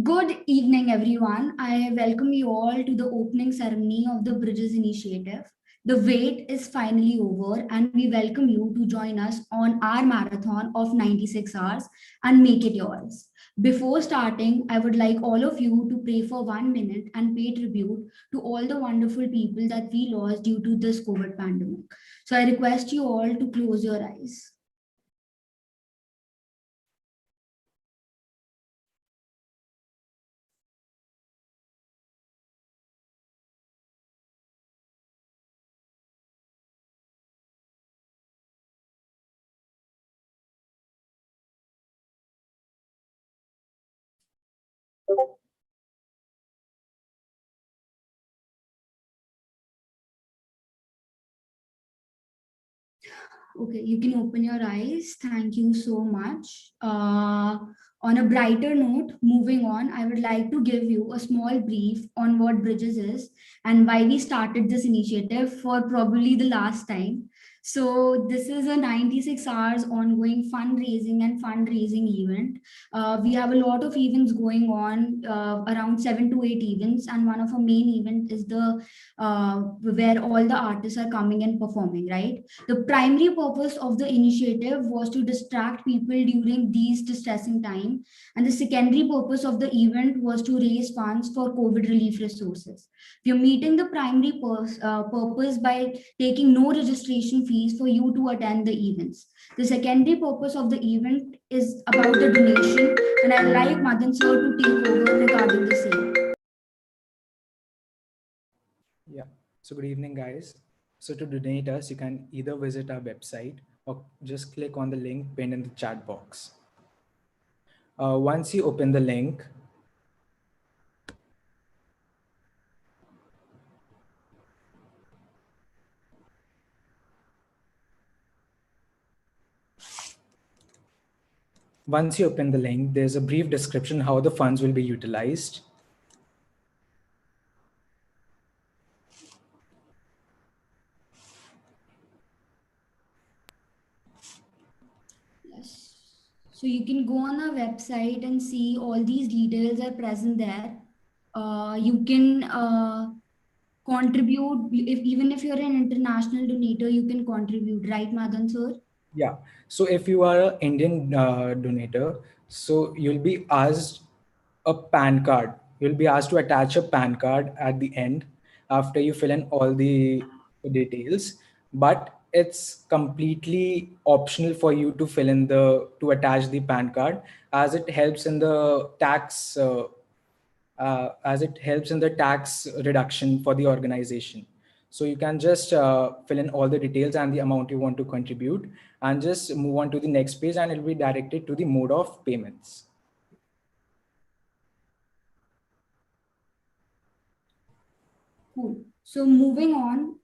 Good evening, everyone. I welcome you all to the opening ceremony of the Bridges Initiative. The wait is finally over, and we welcome you to join us on our marathon of 96 hours and make it yours. Before starting, I would like all of you to pray for 1 minute and pay tribute to all the wonderful people that we lost due to this COVID pandemic. So I request you all to close your eyes. Okay, you can open your eyes. Thank you so much. On a brighter note, moving on, I would like to give you a small brief on what Bridges is and why we started this initiative for probably the last time. So, this is a 96 hours ongoing fundraising event. We have a lot of events going on, around 7 to 8 events, and one of our main event is the where all the artists are coming and performing, right? The primary purpose of the initiative was to distract people during these distressing time, and the secondary purpose of the event was to raise funds for COVID relief resources. We are meeting the primary purpose by taking no registration fees for you to attend the events. The secondary purpose of the event is about the donation, and I'd like Madan sir to take over regarding the same. Yeah. So good evening, guys. So to donate us, you can either visit our website or just click on the link pinned in the chat box. Once you open the link, there's a brief description how the funds will be utilized. Yes. So you can go on our website and see all these details are present there. You can contribute even if you're an international donator, you can contribute, right, Madan sir? Yeah. So if you are an Indian donator, so you'll be asked a PAN card. You'll be asked to attach a PAN card at the end after you fill in all the details. But it's completely optional for you to attach the PAN card, as it helps in the tax reduction for the organization. So you can just fill in all the details and the amount you want to contribute, and just move on to the next page, and it will be directed to the mode of payments. Cool. So moving on,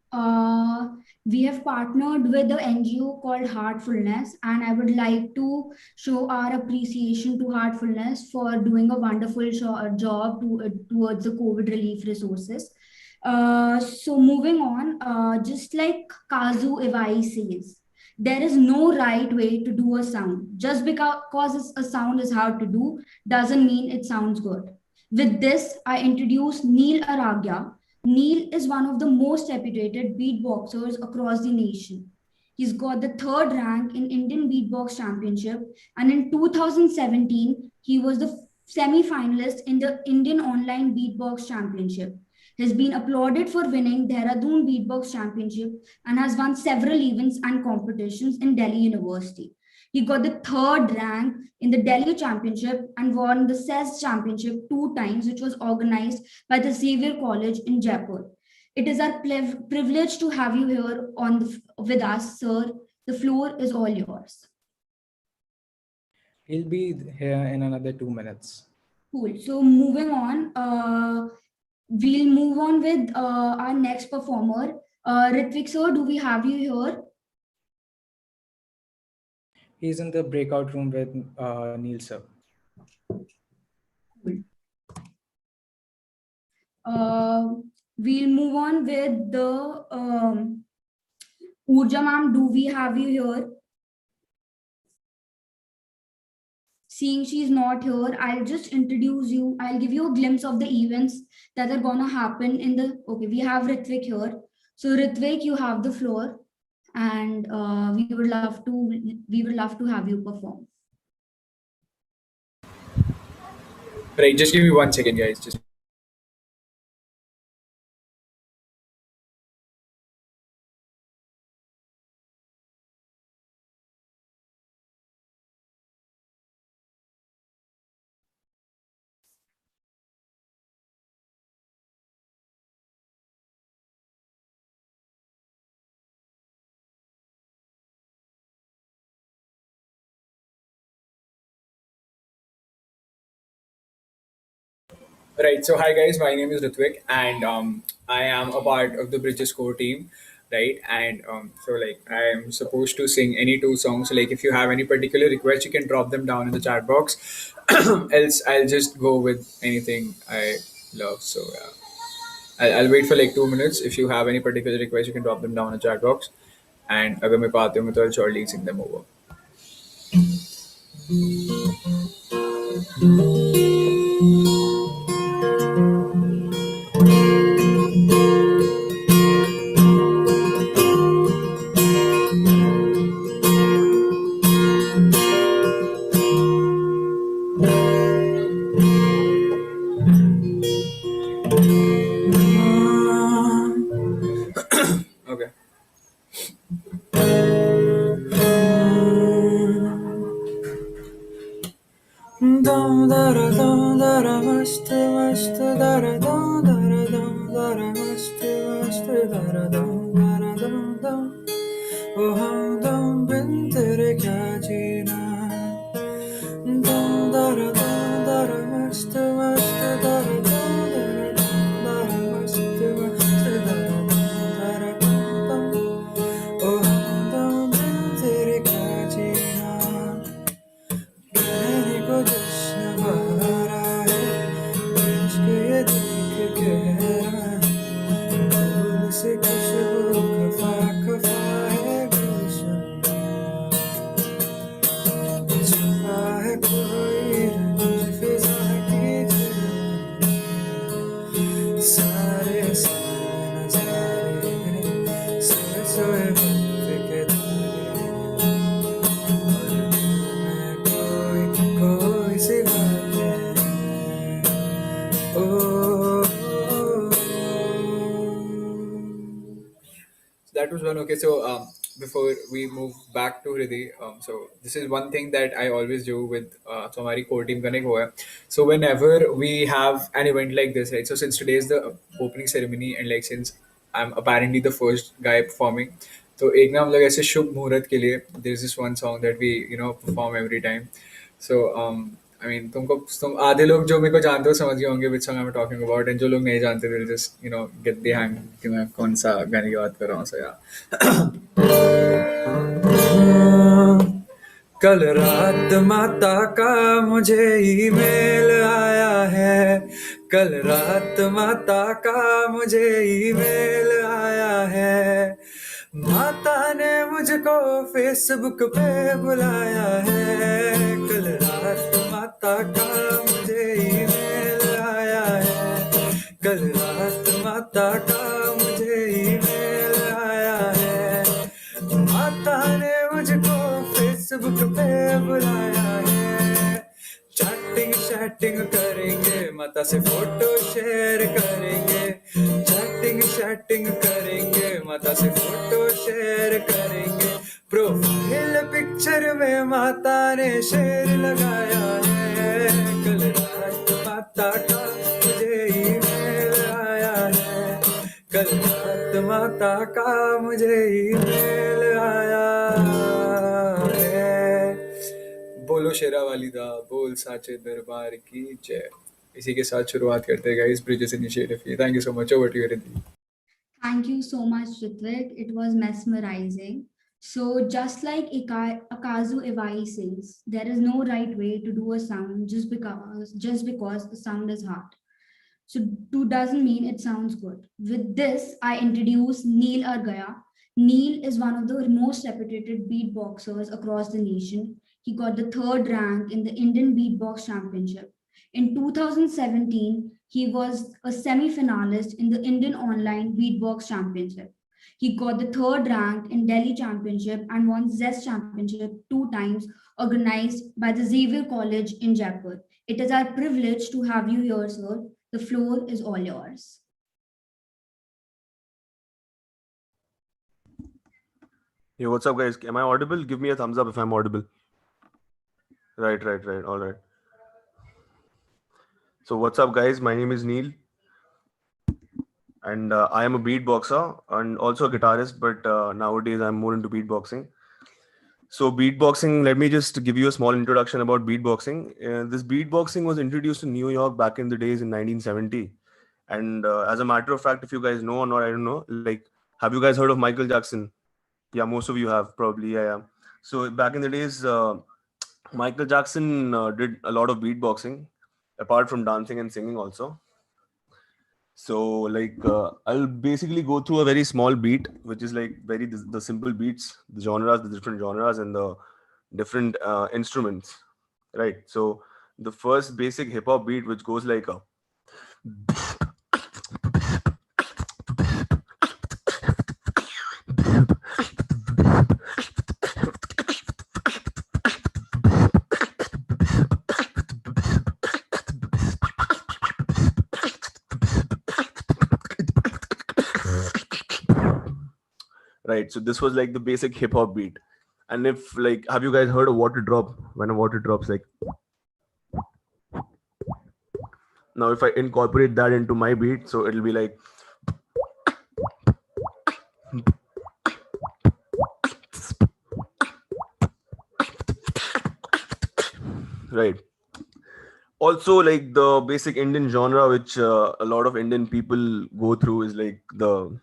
we have partnered with the NGO called Heartfulness, and I would like to show our appreciation to Heartfulness for doing a wonderful job towards the COVID relief resources. So moving on, just like Kazu Ewai says, there is no right way to do a sound. Just because a sound is hard to do doesn't mean it sounds good. With this, I introduce Neil Aragya. Neil is one of the most reputed beatboxers across the nation. He's got the third rank in Indian Beatbox Championship, and in 2017, he was the semi-finalist in the Indian Online Beatbox Championship. He's been applauded for winning Dehradun Beatbox Championship and has won several events and competitions in Delhi University. He got the third rank in the Delhi Championship and won the CES Championship 2 times, which was organized by the Xavier College in Jaipur. It is our privilege to have you here with us, sir. The floor is all yours. He'll be here in another 2 minutes. Cool. So moving on, we'll move on with our next performer. Ritvik sir, do we have you here? He's in the breakout room with Neil sir. Cool. We'll move on with the Urja ma'am. Do we have you here? seeing she's not here, I'll just introduce you. I'll give you a glimpse of the events that are gonna happen in the. Okay, we have Ritvik here. So Ritvik, you have the floor, and we would love to have you perform. Right, just give me 1 second, guys. Just right. So, hi guys, my name is Ritvik, and I am a part of the Bridges core team, right? And so, like, I am supposed to sing any two songs. So, like, if you have any particular request, you can drop them down in the chat box. Else, I'll just go with anything I love. So, yeah. I'll wait for like 2 minutes. If you have any particular request, you can drop them down in the chat box. And अगर मैं पाती हूँ तो I'll surely sing them over. Okay. Dum dara dum dara mast mast dara dum dara dum dara mast mast dara dum dara dum dum oh hum dum bin tere kya jeena dum dara mast mast dara dum dara mast mast dara dum dara dum dum oh hum dum bin tere kya jeena कहने को जश्न बहारा है इश्क ये देख गहरा है फूल से खुशबू खफा खफा है गुलशन छुपा है कोई रंज फिजा की तरह सारे सारे नजारे हैं सोए सोए वक्त के तारे और दिल में कोई सी बातें oh. So that was one. Okay, so before we move back to Hriday, so this is one thing that I always do with so हमारी core team का नहीं हुआ है. So whenever we have an event like this, right? So since today is the opening ceremony and like since I'm apparently the first guy performing, तो एक ना हम लोग ऐसे शुभ मुहूर्त के लिए there's this one song that we perform every time. So I mean तुम आधे लोग जो मेरे को जानते हो समझ गए होंगे which song I'm talking about, and जो लोग नहीं जानते they'll just get the hang कि मैं कौन सा गाने की बात कर रहा हूँ. So yeah. कल रात माता का मुझे ईमेल आया है कल रात माता का मुझे ईमेल आया है माता ने मुझको फेसबुक पे बुलाया है कल रात माता का मुझे ईमेल आया है कल रात माता का मुझे ईमेल आया है माता ने मुझको फेसबुक पे बुलाया है चैटिंग चैटिंग करेंगे माता से फोटो शेयर करेंगे चैटिंग चैटिंग करेंगे माता से फोटो शेयर करेंगे प्रोफाइल पिक्चर में माता ने शेर लगाया है कल रात माता का मुझे ईमेल आया है कल रात माता का मुझे ईमेल आया है बोलो शेरा वालिदा बोल साचे दरबार की जय. इसी के साथ शुरुआत करते हैं गाइस ब्रिजेस इनिशिएटिव की. Thank you so much. Over to you Riddhi. Thank you so much, Ritvik. It was mesmerizing. So, just like Akazu Iwai says, there is no right way to do a sound just because the sound is hard. So, do doesn't mean it sounds good. With this, I introduce Neil Argaya. Neil is one of the most reputed beatboxers across the nation. He got the third rank in the Indian Beatbox Championship. In 2017, he was a semi-finalist in the Indian Online Beatbox Championship. He got the third rank in Delhi Championship and won Zest Championship 2 times, organized by the Xavier College in Jaipur. It is our privilege to have you here, sir. The floor is all yours. Hey, what's up, guys? Am I audible? Give me a thumbs up if I'm audible. Right. All right. So, what's up, guys? My name is Neil, and I am a beatboxer and also a guitarist, but nowadays I'm more into beatboxing. So, beatboxing, let me just give you a small introduction about beatboxing. This beatboxing was introduced in New York back in the days in 1970. And as a matter of fact, if you guys know or not, I don't know, like, have you guys heard of Michael Jackson? Yeah, most of you have probably. Yeah. So, back in the days, Michael Jackson did a lot of beatboxing, apart from dancing and singing also. So like I'll basically go through a very small beat, which is like the simple beats, the genres, the different genres, and the different instruments. Right. So the first basic hip hop beat, which goes like a right. So this was like the basic hip hop beat. And if like, have you guys heard of water drop? When a water drops, like now, if I incorporate that into my beat, so it'll be like right. Also, like the basic Indian genre, which a lot of Indian people go through, is like the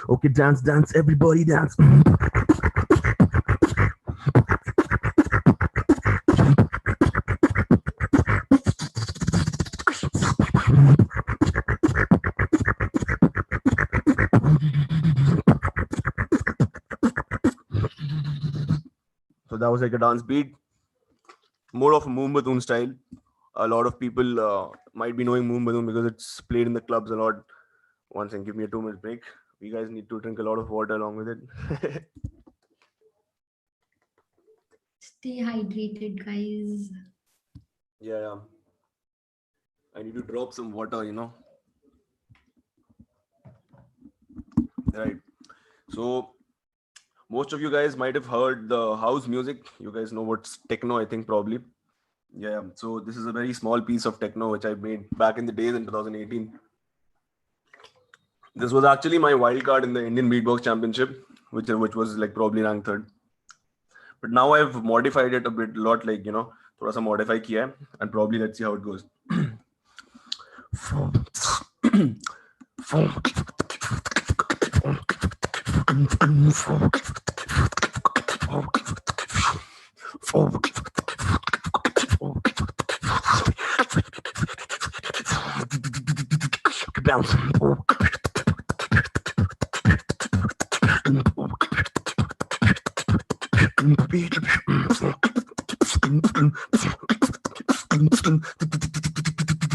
okay, dance, everybody dance. So that was like a dance beat, more of a Moombatoon style. A lot of people might be knowing Moombatoon because it's played in the clubs a lot. One second, give me a 2 minute break. You guys need to drink a lot of water along with it. Stay hydrated, guys. Yeah. I need to drop some water, Right. So most of you guys might have heard the house music. You guys know what's techno, I think probably. Yeah. So this is a very small piece of techno which I made back in the days in 2018. This was actually my wild card in the Indian Beatbox Championship, which was like probably ranked third. But now I've modified it a lot, like thoda sa modify kiya hai, and probably let's see how it goes. Bounce.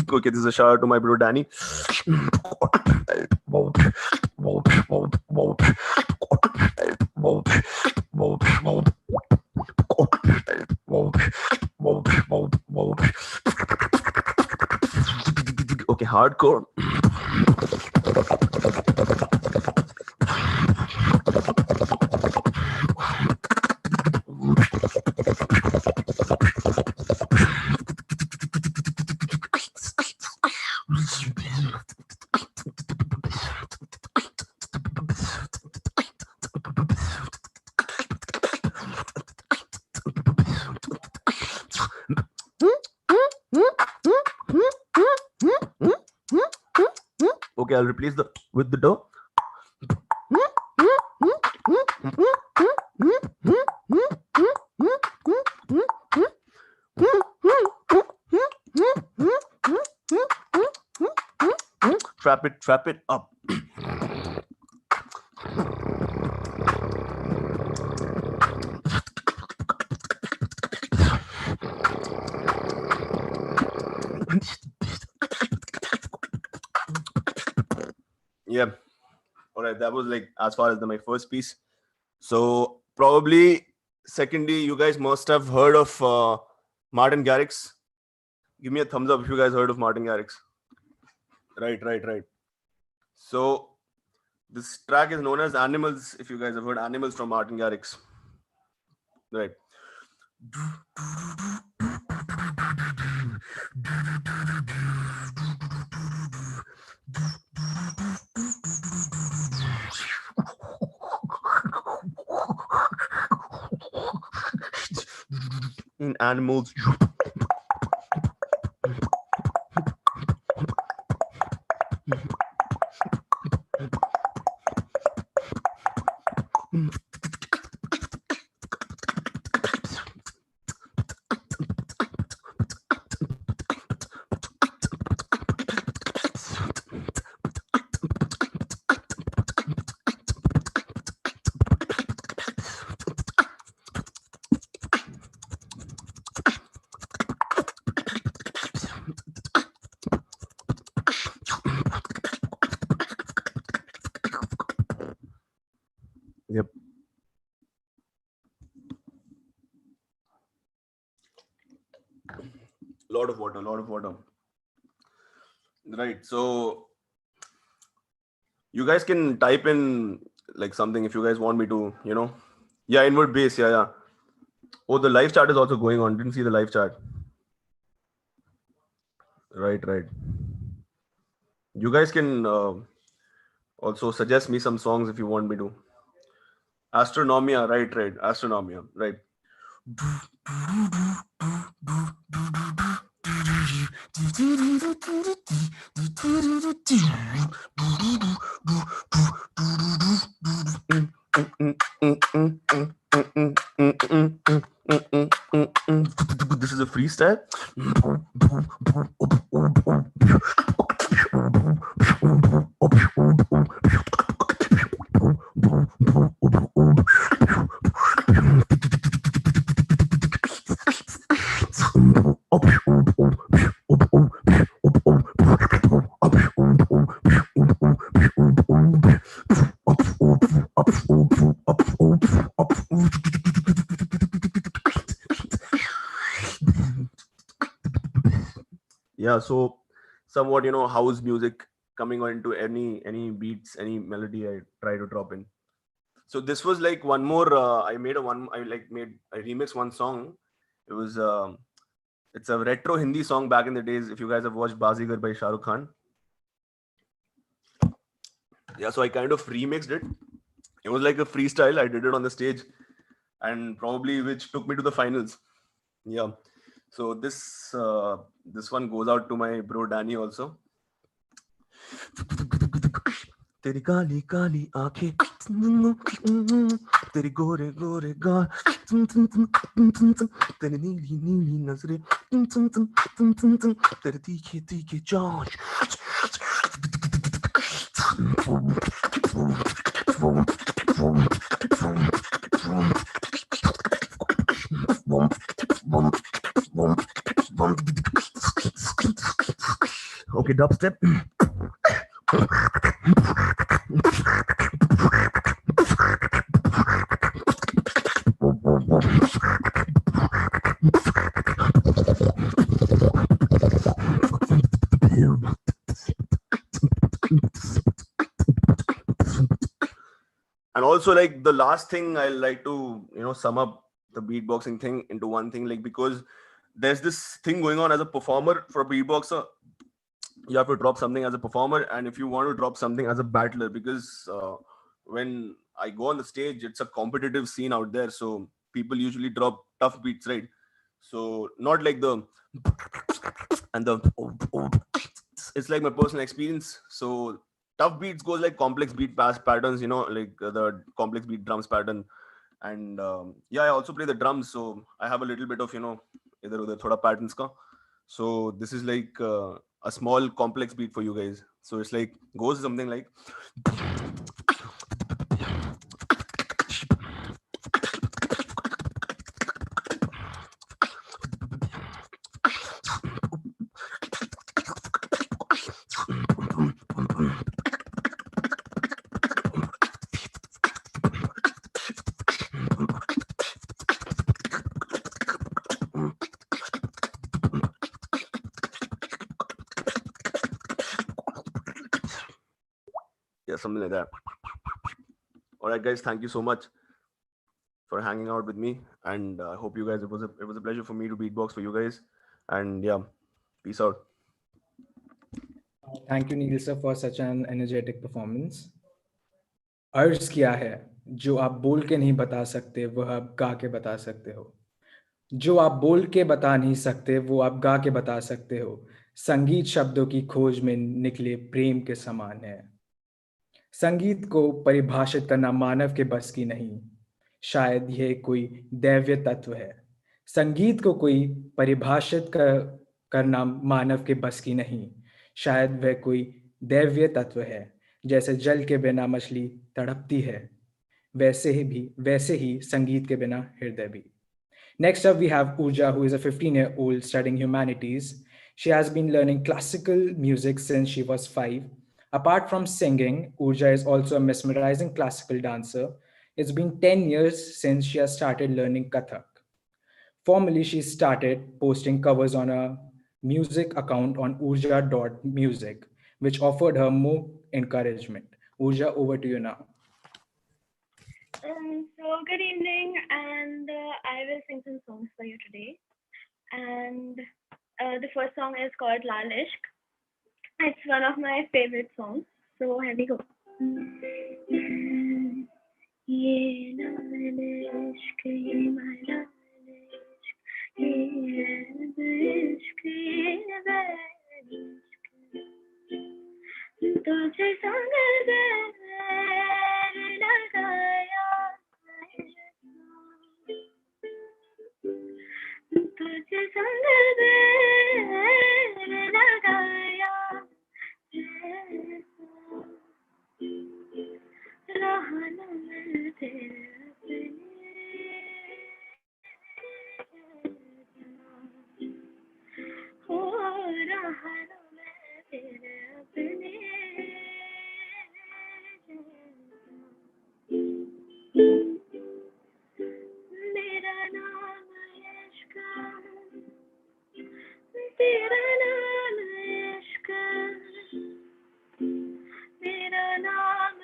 Okay, this is a shout out to my bro Danny. Okay, hardcore. Okay, I'll replace the with the dough. Trap it up. Yeah. All right. That was like as far as my first piece. So probably secondly, you guys must have heard of Martin Garrix. Give me a thumbs up if you guys heard of Martin Garrix. Right. So this track is known as Animals. If you guys have heard Animals from Martin Garrix. Right. In Animals. Yep. Lot of water. Right. So you guys can type in like something if you guys want me to, Yeah, inward bass. Yeah. Oh, the live chat is also going on. Didn't see the live chat. Right. You guys can also suggest me some songs if you want me to. Astronomia. Right. Astronomia. Right. This is a freestyle. Yeah, so somewhat house music coming on into any beats, any melody I try to drop in. So this was like one more I remixed one song. It was it's a retro Hindi song back in the days, if you guys have watched Bazigar by Shah Rukh Khan. Yeah, so I kind of remixed it. It was like a freestyle. I did it on the stage, and probably which took me to the finals. Yeah. So this one goes out to my bro Danny also. तेरी काली काली आंखें तेरी गोरे गोरे गाल तेरी नीली नीली नजरें तेरे तीखे तीखे जांच Okay, dubstep. And also, like, the last thing I like to sum up the beatboxing thing into one thing, like, because there's this thing going on as a performer. For a beatboxer, you have to drop something as a performer, and if you want to drop something as a battler, because when I go on the stage, it's a competitive scene out there, so people usually drop tough beats, right? So not like the and the it's like my personal experience. So tough beats goes like complex beat patterns, like the complex beat drums pattern. And yeah, I also play the drums, so I have a little bit of either udhar thoda patterns ka. So this is like a small complex beat for you guys. So it's like goes something like. Yeah, something like that. All right, guys, thank you so much for hanging out with me, and I hope you guys, it was a pleasure for me to beatbox for you guys, and yeah, peace out. Thank you, Neil sir, for such an energetic performance. अर्ज किया है जो आप बोल के नहीं बता सकते वह आप गा के बता सकते हो, जो आप बोल के बता नहीं सकते वो आप गा के बता सकते हो। संगीत शब्दों की खोज में निकले प्रेम के समान है। संगीत को परिभाषित करना मानव के बस की नहीं, शायद यह कोई दैवीय तत्व है। संगीत को कोई परिभाषित करना मानव के बस की नहीं, शायद वह कोई दैवीय तत्व है। जैसे जल के बिना मछली तड़पती है, वैसे ही संगीत के बिना हृदय भी। Next up, we have Pooja, who is a 15-year-old studying humanities. She has been learning classical music since she was 5. Apart from singing, Pooja is also a mesmerizing classical dancer. It's been 10 years since she has started learning Kathak. Formerly, she started posting covers on a music account on urja.music, which offered her more encouragement. Urja, over to you now. So good evening, and I will sing some songs for you today. And the first song is called Lal Ishq. It's one of my favorite songs. So here we go. Ye lal ishq, ye my lal ishq, ye ab ishq, ye bad ishq. Tujhe sang zair lagaya, tujhe sang zair lagaya, रहा न मैं तेरे अपने, हो रहा न मैं तेरे अपने, मेरा नाम इश्क, तेरा नाम इश्क, मेरा नाम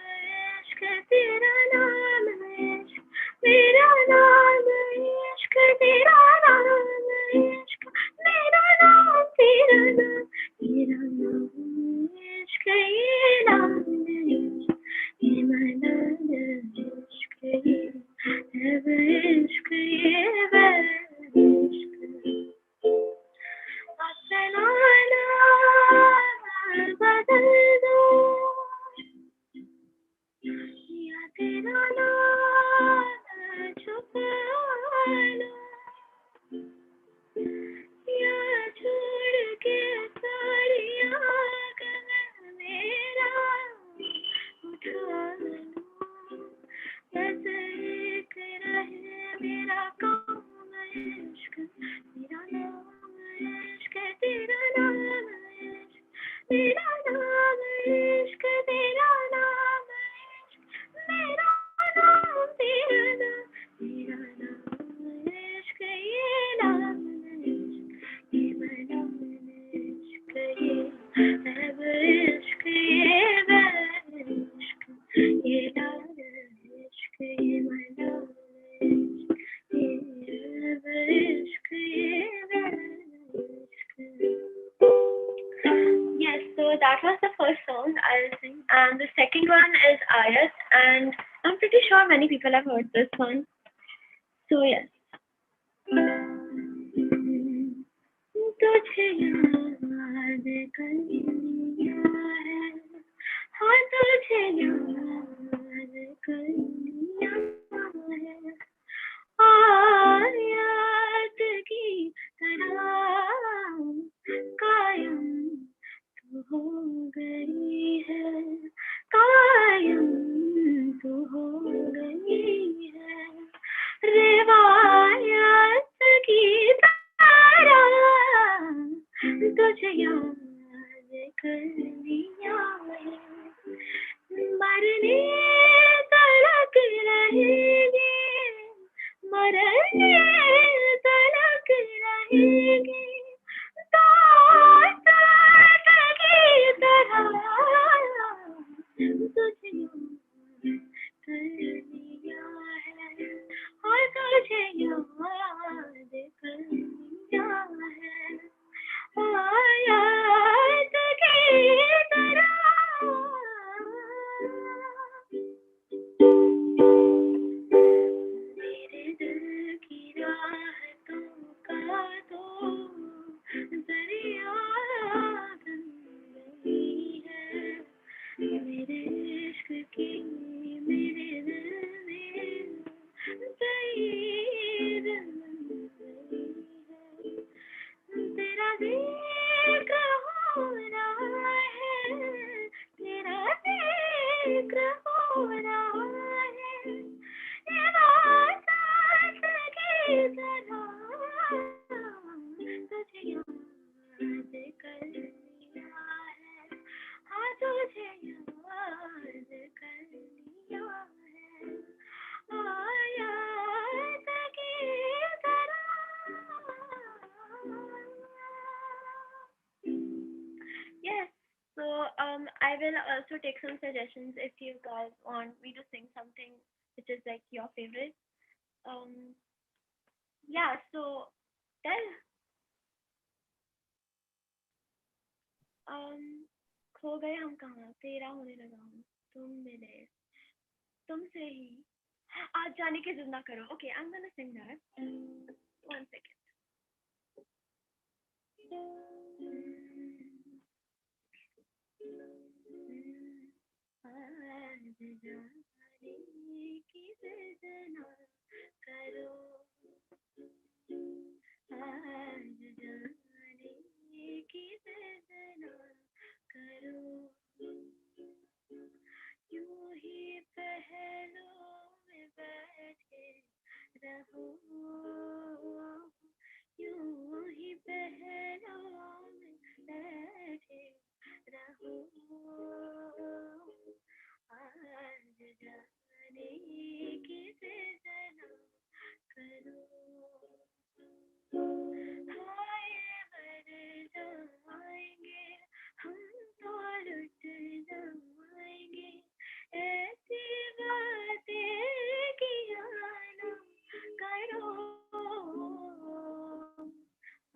इश्क, तेरा नाम इश्क, मेरा नाम इश्क, तेरा नाम इश्क, मेरा नाम तेरा नाम, तेरा नाम इश्क, ये नाम इश्क, ये मना इश्क, ये अब इश्क, ये बद इश्क, अपना नाम बदल दो, या तेरा नाम छुपा लो, या छोड़ के सारियां गम मेरा उठा लो, बस एक रहे मेरा काम इश्क, तेरा नाम इश्क, तेरा नाम इश्क, तेरा नाम इश्क, तेरा नाम इश्क, मेरा नाम तेरा नाम, तेरा नाम इश्क, ये नाम इश्क, ये मना इश्क, ये अब इश्क, ये बद इश्क, ये लाल इश्क, ये मना इश्क, ये अब इश्क, ये बद इश्क. Yes, so that was the first song I'll sing, and the second one is Ayat, and I'm pretty sure many people have heard this one. So yes. तुझे याद करनी है, तुझे याद करनिया है आयत की तरह कायम तू हो गई है कायम तू हो गई है रिवायत की तरह तुझे याद कर लिया है मरने तलक रहेगी मरने तलक रहेगी ताकत की तरह तुझे याद कर लिया है और तुझे याद कर लिया है आयत की तरह मेरे दिल की राहतों का तो दरिया बन गई है मेरे इश्क की मेरे दिल में सईद बन गई है तेरा जिक्र हो रहा है तेरा जिक्र हो रहा है इबादत की तरह तुझे याद कर लिया है हाँ तुझे याद कर लिया है आयत की तरह Yes, so I will also take some suggestions if you guys want me to sing something which is like your favorite. Yeah, so tell खो गए हम कहाँ तेरा होने लगा हूँ तुम मिले तुमसे ही आज जाने की जिद ना करो. Okay, I'm gonna sing that. 1 second. आज जाने की जिद ना करो आज जाने की जिद ना करो यूं ही पहलों में बैठे रहो यूं ही पहलों में बैठे रहो आज जाने की जिद ना करो हाय मर जाएंगे हम तो लुट जाएंगे ऐसी बातें किया ना करो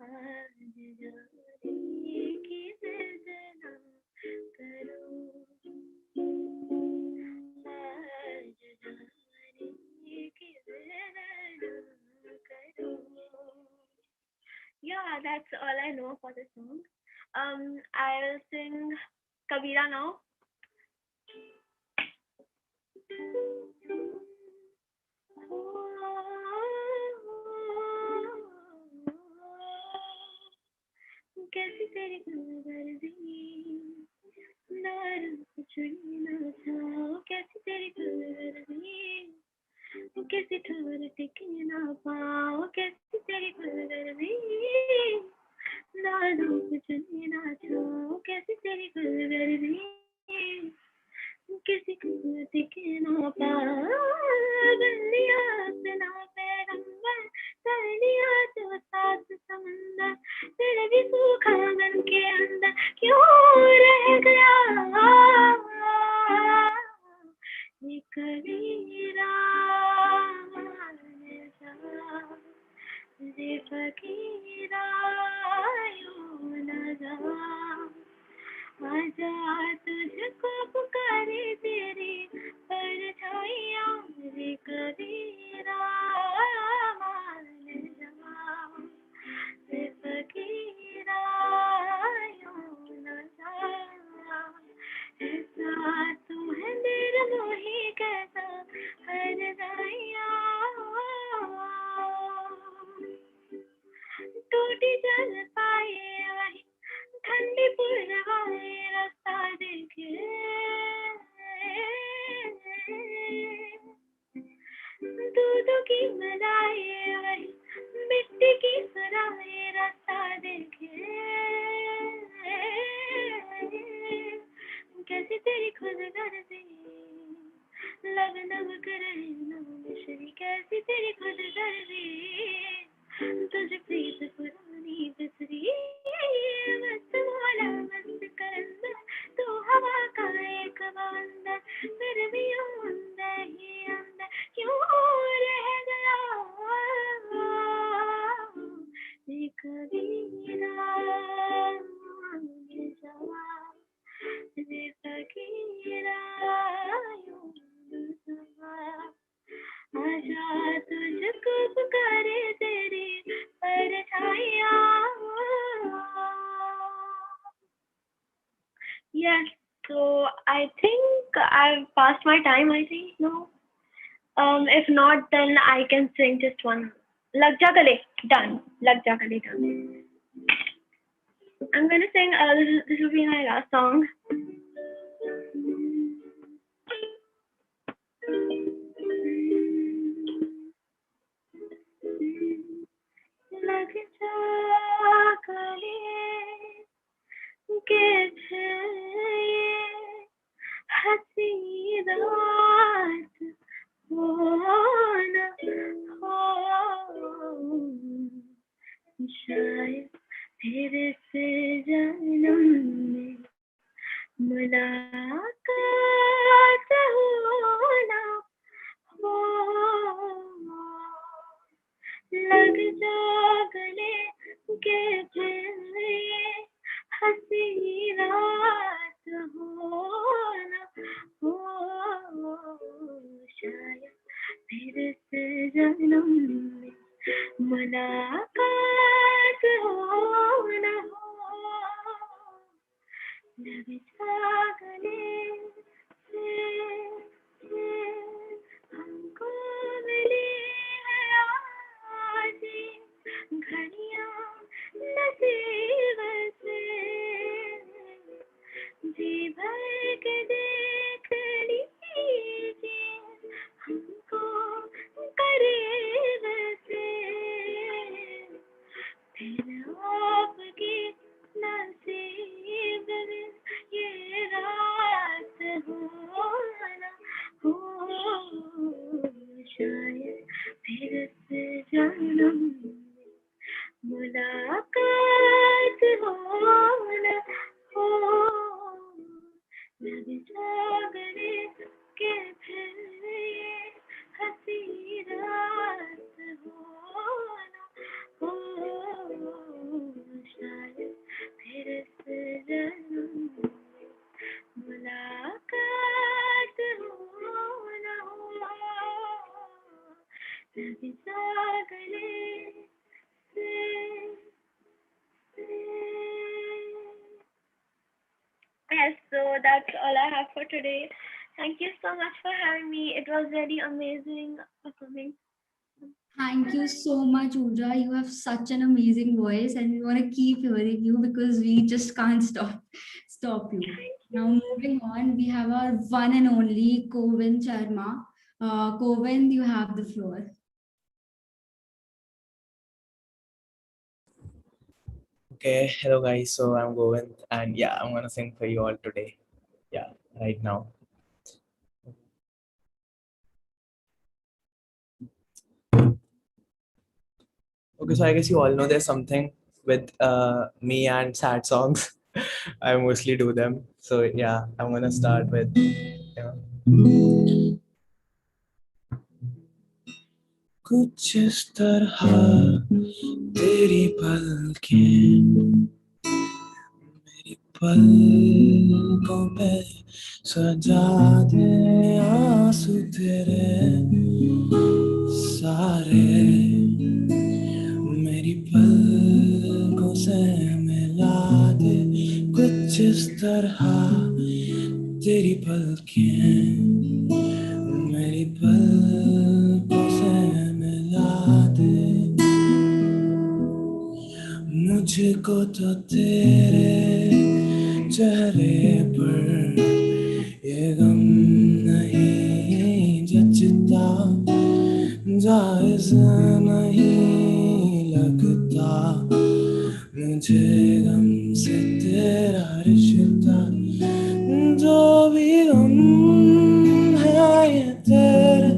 आज जाने की जिद ना करो आज जाने की जिद ना करो. Yeah, that's all I know for this song. I'll sing Kabira now. कैसी तेरी गुलवर्दी दारू कुछ ना था कैसी तेरी गुलवर्दी कैसी ठोर टिके ना पाओ कैसी तेरी गुलवर्दी दारू कुछ ना था कैसी तेरी गुलवर्दी किसी को टिके ना पाओ बंदिया सुना पैगंबर सैनिया तो सात समंदर फिर भी सूखा मन के अंदर क्यों रह गया ये कबीरा ये फकीरा यूं न जा आजा तुझको पुकारे तेरी परछाइयाँ रे कबीरा मान जा रे फकीरा यूं न जा ऐसा तुझ प्रीत पुरानी बिसरी मस्त मौला मस्त करंदर तू हवा का एक बंदर फिर भी अंदर ही अंदर क्यों रह गया एक कबीरा ये जवाब ये फकीरा यूं सवाब आजा तुझको पुकारे तेरी परछाइयाँ. Yes, so I think I've passed my time. I think no. If not, then I can sing just one. Lag Ja Gale, done. Lag Ja Gale, done. I'm gonna sing. This will be my last song. लग जा गले के ये हंसी रात हो न हो शायद फिर से जन्म में मुलाकात हो न हो लग जा गले के फिर ये हंसी रात हो न हो शायद फिर से जन्म में मुलाकात हो न हो लग जा गले से हमको मिली है आज घड़ियां नसीब से जी भर के देख लीजिए हमको करीब से फिर आपकी नसीब में ये रात हो न हो शायद फिर से जन्म में मुलाकात हो न हो लग जा गले के फिर ये हंसी रात हो न हो शायद फिर से जन्म में मुलाकात हो न हो लग जा गले Yes, so that's all I have for today. Thank you so much for having me. It was really amazing performing. Thank you so much, Uja. You have such an amazing voice, and we want to keep hearing you because we just can't stop you. Now, moving on, we have our one and only Kovind Sharma. Kovind, you have the floor. Okay, hello guys. So I'm Govind, and yeah, I'm gonna sing for you all today. Yeah, right now. Okay, so I guess you all know there's something with me and sad songs. I mostly do them. So yeah, I'm gonna start with. कुछ इस तरह तेरी पलकें मेरी पलकों पे सजा दे आंसू तेरे सारे मेरी पलकों से मिला दे कुछ इस तरह तेरी पलकें मेरी पलकों से मिला दे मुझको तो तेरे चेहरे पर ये गम नहीं जचता जायज़ नहीं लगता मुझे गम से तेरा रिश्ता जो भी गम है ये तेरे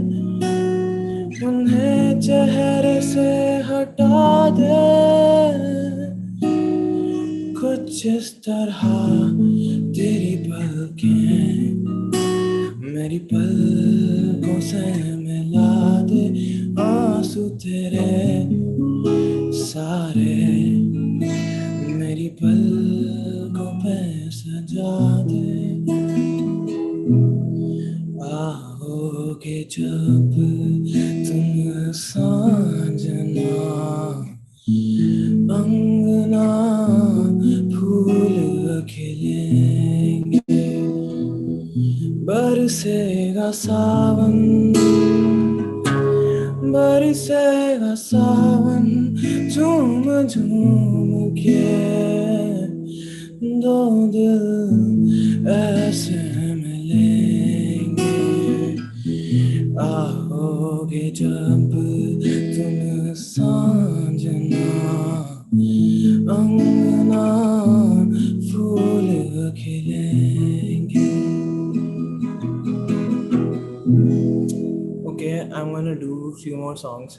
उन्हें चेहरे से हटा तरह तेरी पलकें मेरी पलकों से मिला दे आंसू तेरे सारे मेरी पलकों पे सजा दे आओगे जब तुम सांझना अंगना फूल खिलेंगे बरसेगा सावन झूम झूम के दो दिल ऐसे मिलेंगे आओगे जब तुम सांझना अंगना फूल खिलेंगे. Okay, I'm gonna do a few more songs.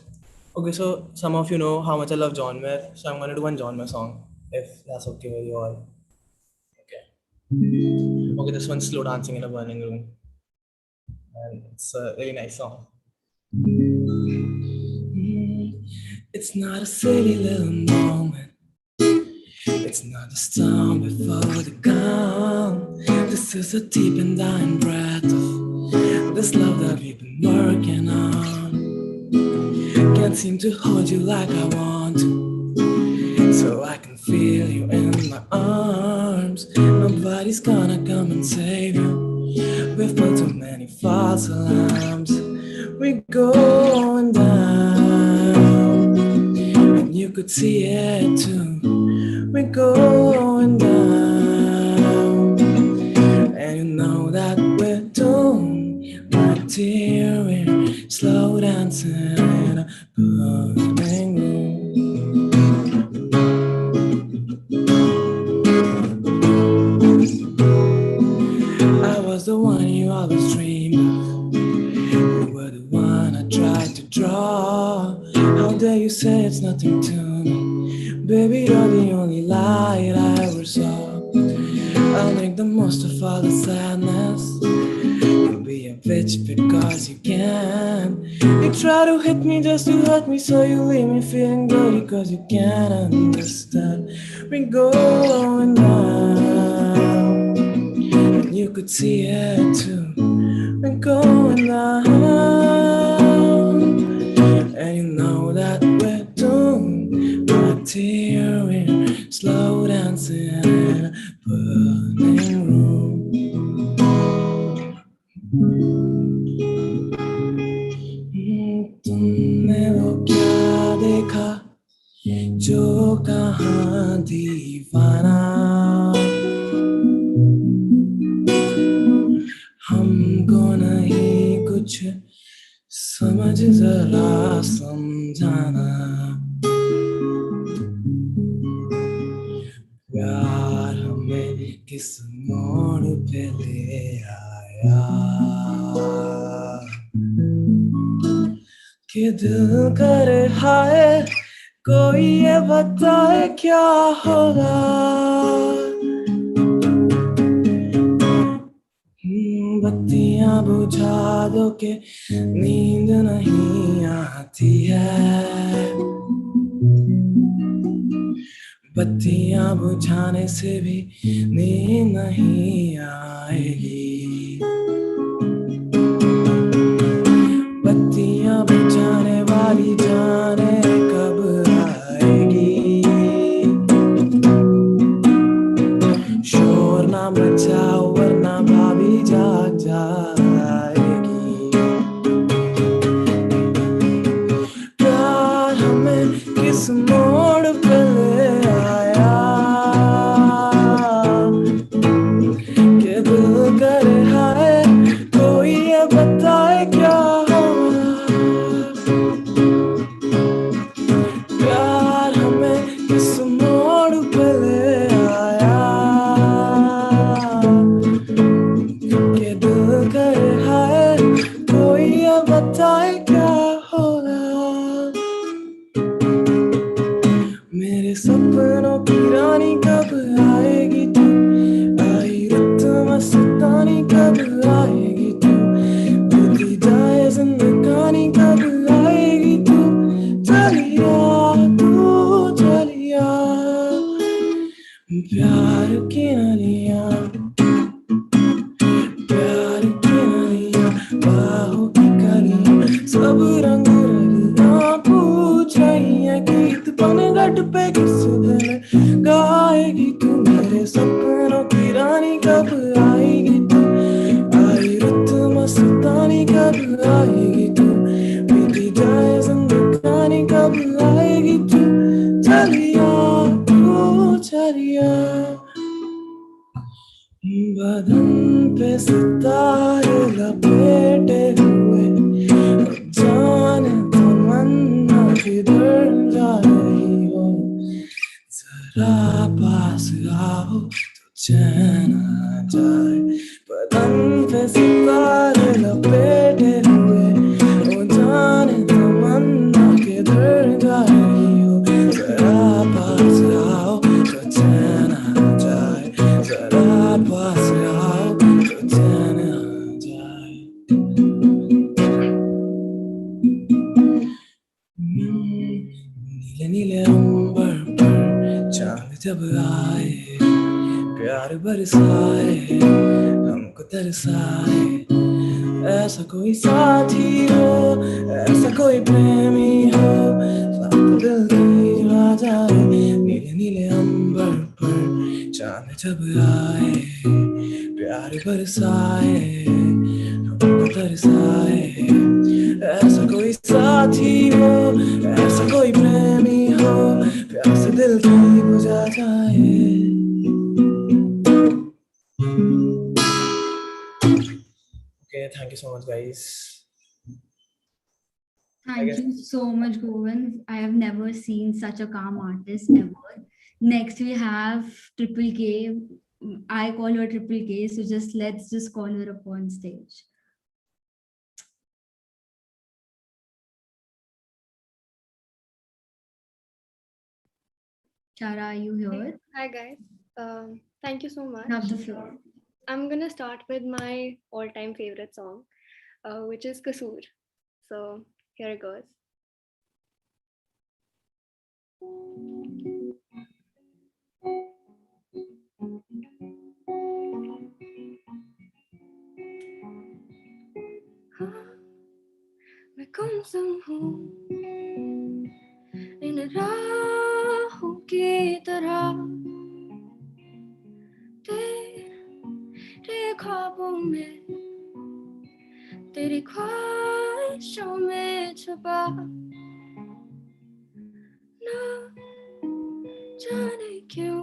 Okay, so some of you know how much I love John Mayer, so I'm gonna do one John Mayer song, if that's okay with you all. Okay. Okay, this one's Slow Dancing in a Burning Room. And it's a really nice song. It's not a silly little moment. It's not the storm before the calm. This is a deep and dying breath of this love that we've been working on. Can't seem to hold you like I want to, so I can feel you in my arms. Nobody's gonna come and save you. We've put too many false alarms. We're going down, and you could see it too. We're going down, and you know that we're doomed, my dear. We're slow dancing in a burning room. I was the one you always dreamed of. You were the one I tried to draw. How dare you say it's nothing to me? Baby, you're the only light I ever saw. I'll make the most of all the sadness. You'll be a bitch because you can. You try to hit me just to hurt me, so you leave me feeling dirty cause you can't understand. We're going down, and you could see it too. We're going down, and you know that we're doomed. My dear, we're slow dancing in a burning room. तुमने वो क्या देखा जो कहाँ दीवाना हमको नहीं कुछ समझ जरा समझाना प्यार हमें किस मोड़ पे ले आया कि दिल करे हाय कोई ये बताए क्या होगा बत्तियां बुझा दो के नींद नहीं आती है बत्तियां बुझाने से भी नींद नहीं आएगी बत्तियां बुझाने वाली जाने कब आएगी शोर ना मचाओ वरना भाभी जाग जाएगी प्यार हमें किस मोड़ पे ले आया कि दिल करे चलिया तू चलिया प्यार की नदियाँ प्यार की नदियाँ बाहों की कलियाँ सब रंग रलियाँ पूछ रही है गीत पनघट पे किस दिन गाएगी तू मेरे सपनों की रानी कब आएगी तू आई रुत मस्तानी कब आएगी तू बीती जाए जिंदगानी कब आएगी तू चलिया तू चलिया बदन पे सितारे लपेटे हुए जाने तमन्ना किधर जा रही हो जरा पास आओ तो चैन आ जाए बदन पे सितारे लपेटे हुए ओ जाने तमन्ना किधर जा रही हो जरा पास आओ तो चैन आ जाए जरा पास आओ तो चैन आ जाए नीले नीले अंबर पर चांद जब आए प्यार बरसाए हमको तरसाए ऐसा कोई साथी हो ऐसा कोई प्रेमी हो साथ दिल की जुड़ा जाए नीले नीले अंबर पर चांद जब आए प्यार बरसाए हमको तरसाए ऐसा कोई साथी हो ऐसा कोई प्रेमी हो प्यार से दिल की बुझा जाए Okay, thank you so much, guys. Thank guess- you so much, Govind. I have never seen such a calm artist ever. Next, we have Triple K. I call her Triple K, so let's just call her up on stage. Chara, are you here? Hi guys. Thank you so much. Have the floor. I'm gonna start with my all-time favorite song, which is Kasoor. So here it goes. मैं गुमसुम हूँ इन राहों की तरह तेरे ख्वाबों में तेरी ख्वाहिशों में छुपा ना जाने क्यों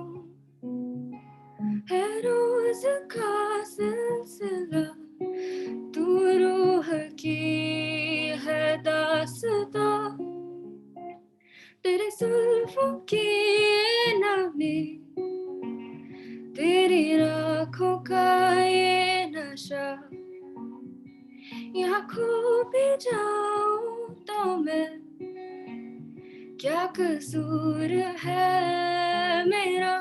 है रोज का सिलसिला तू रूह की है दास्तां तेरे जुल्फों की ये नमी तेरी आँखों का ये नशा यहाँ खो भी जाऊं तो मैं क्या कसूर है मेरा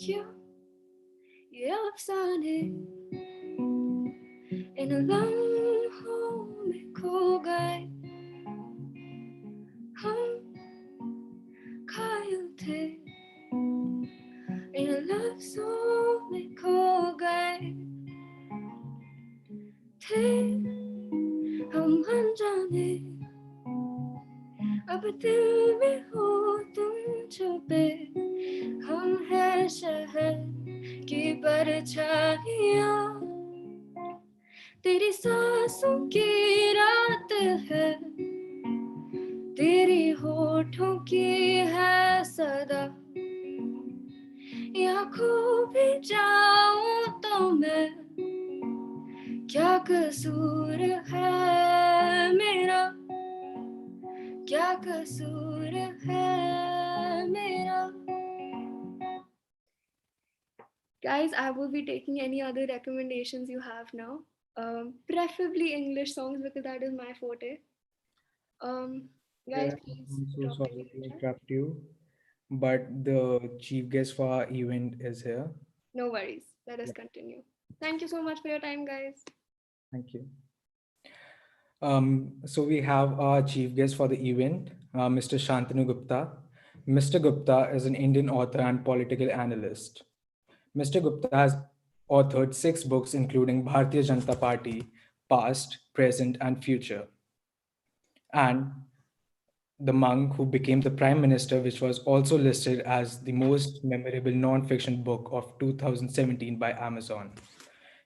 क्यों ये अफसाने इन लम्हों में खो गए हम घायल थे इन लफ्जों में खो गए थे हम अनजाने अब दिल में हो तुम छुपे हम हैं शहर की परछाइयाँ तेरी सांसों की रात है तेरी होठों की है सदा या खो भी जाऊं तो मैं क्या कसूर है मेरा क्या कसूर है मेरा Guys, I will be taking any other recommendations you have now. Preferably English songs because that is my forte. Guys, please. I'm so drop sorry any to chat. interrupt you, but the chief guest for our event is here. No worries. let us continue. Thank you so much for your time, guys. Thank you. So we have our chief guest for the event, Mr. Shantanu Gupta. Mr. Gupta is an Indian author and political analyst. Mr. Gupta has authored 6 books, including Bharatiya Janata Party, Past, Present, and Future, and The Monk Who Became the Prime Minister, which was also listed as the most memorable non-fiction book of 2017 by Amazon.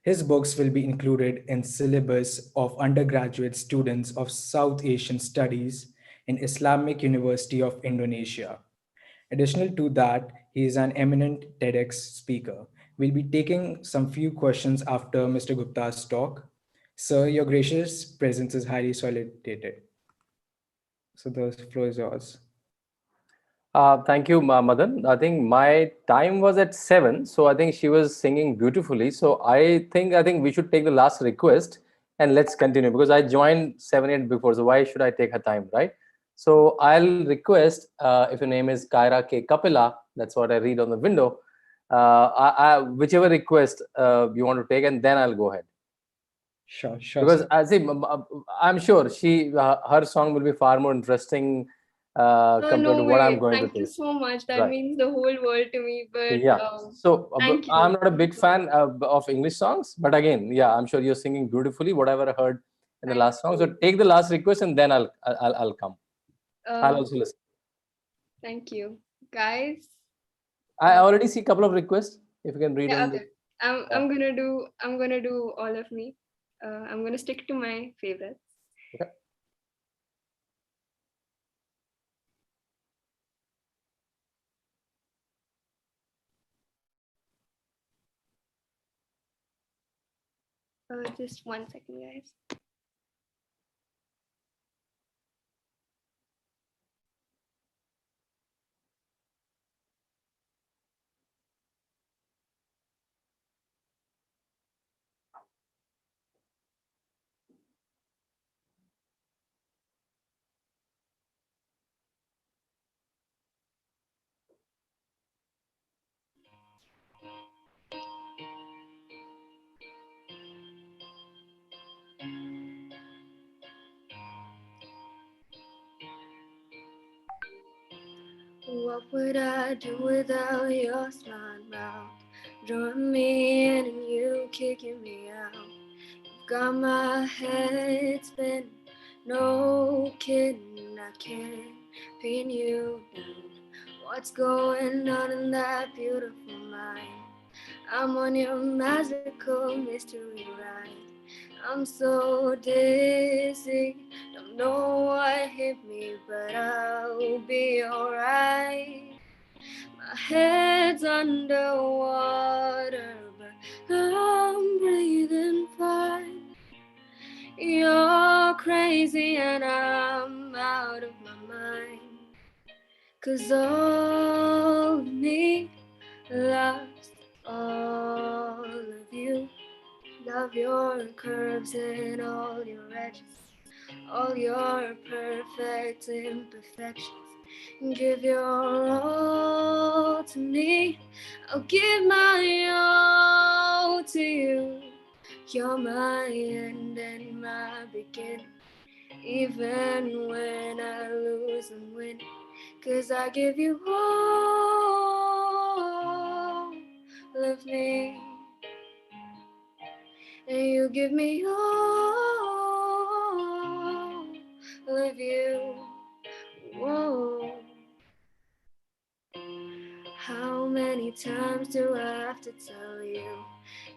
His books will be included in syllabus of undergraduate students of South Asian Studies in Islamic University of Indonesia. Additional to that, he is an eminent TEDx speaker. We'll be taking some few questions after Mr. Gupta's talk. Sir, your gracious presence is highly solicited. So the floor is yours. Thank you, Madan. I think my time was at 7, so I think she was singing beautifully. So I think we should take the last request and let's continue, because I joined 7-8 before. So why should I take her time, right? So I'll request, if your name is Kaira K. Kapila, that's what I read on the window. Whichever request you want to take, and then I'll go ahead. Sure. Because Sir. I'm sure her song will be far more interesting compared No to what I'm way. going to Thank you take. so much. That Right. means the whole world to me. But Yeah. So thank you. I'm not a big fan of English songs, but again, yeah, I'm sure you're singing beautifully, whatever I heard in the Thank last song. So you. take the last request and then I'll come. I'll also listen. Thank you, guys. I already see a couple of requests. If you can read Yeah, them. okay. I'm gonna do all of me. I'm gonna stick to my favorites. Okay. Just 1 second, guys. What would I do without your smart mouth? Drawing me in and you kicking me out. You've got my head spinning, no kidding, I can't pin you down. What's going on in that beautiful mind? I'm on your magical mystery ride. I'm so dizzy, don't know what hit me, but I'll be alright. My head's underwater, but I'm breathing fine. You're crazy and I'm out of my mind. 'Cause all of me lost all of you. Love your curves and all your edges, all your perfect imperfections. Give your all to me, I'll give my all to you. You're my end and my beginning, even when I lose and win. 'Cause I give you all of me, and you give me all of you. Whoa. How many times do I have to tell you?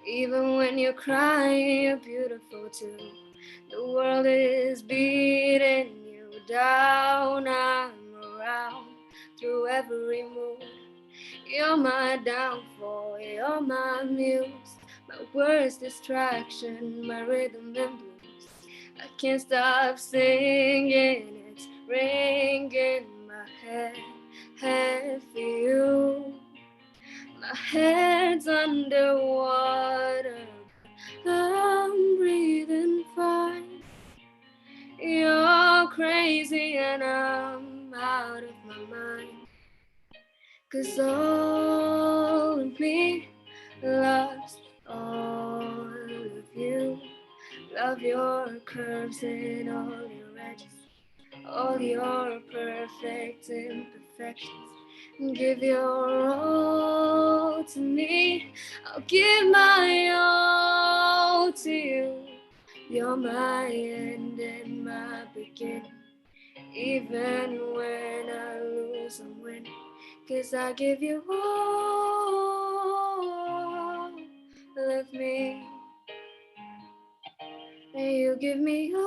Even when you're crying, you're beautiful too. The world is beating you down. I'm around through every mood. You're my downfall, you're my muse, my worst distraction, my rhythm and blues. I can't stop singing, it's ringing in my head for you. My head's underwater, but I'm breathing fine. You're crazy and I'm out of my mind. 'Cause all of me lost love your curves and all your edges, all your perfect imperfections. Give your all to me, I'll give my all to you. You're my end and my beginning. Even when I lose, I'm winning. 'Cause I give you all of me, and you give me all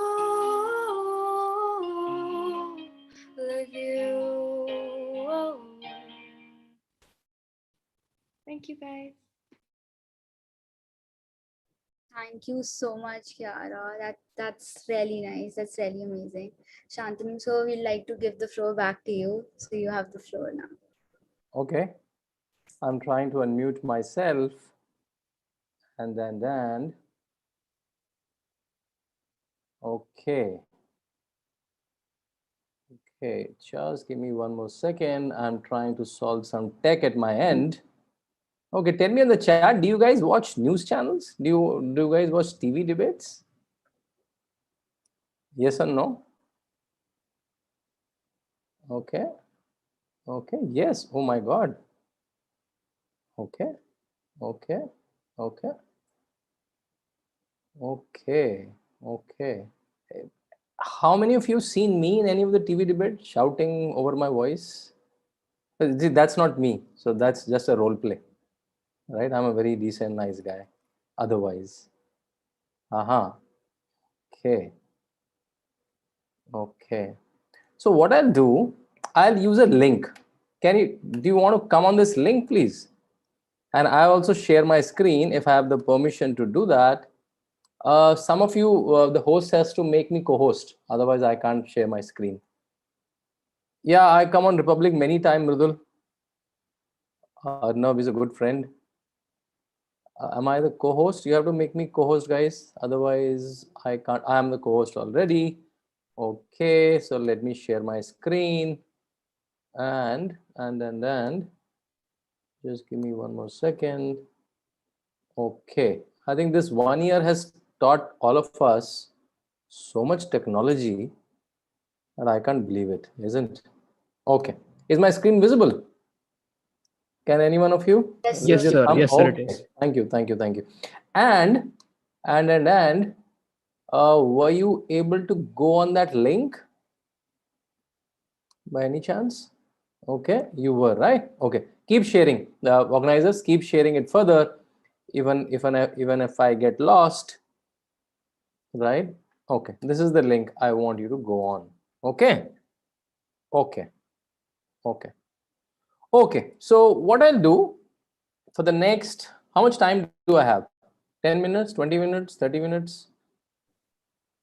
of you. Thank you, guys. Thank you so much, Kiara. That's really nice. That's really amazing. Shantanu, so we'd like to give the floor back to you. So you have the floor now. Okay. I'm trying to unmute myself, and then okay. Okay, just give me one more second. I'm trying to solve some tech at my end. Okay, tell me in the chat, do you guys watch news channels? Do you guys watch TV debates? Yes or no? Okay. Okay, yes. Oh my God. Okay. Okay. Okay. Okay. Okay. How many of you seen me in any of the TV debates shouting over my voice? See, that's not me. So that's just a role play, right? I'm a very decent, nice guy. Otherwise. Okay. Okay. So what I'll do, I'll use a link. Do you want to come on this link, please? And I also share my screen if I have the permission to do that. Some of you, the host has to make me co-host. Otherwise, I can't share my screen. Yeah, I come on Republic many times, Mridul. Arnav is a good friend. Am I the co-host? You have to make me co-host, guys. Otherwise, I can't. I am the co-host already. Okay, so let me share my screen. And then just give me one more second. Okay, I think this 1 year has taught all of us so much technology that I can't believe it, isn't? Okay, is my screen visible? Can any one of you? Yes, Yes, sir. sir. Yes, sir, it Okay. is. Thank you. And were you able to go on that link by any chance? Okay, you were, right? Okay, keep sharing. The organizers, keep sharing it further, even if I get lost, right? Okay, this is the link I want you to go on. Okay. So what I'll do for the next, how much time do I have? 10 minutes, 20 minutes, 30 minutes?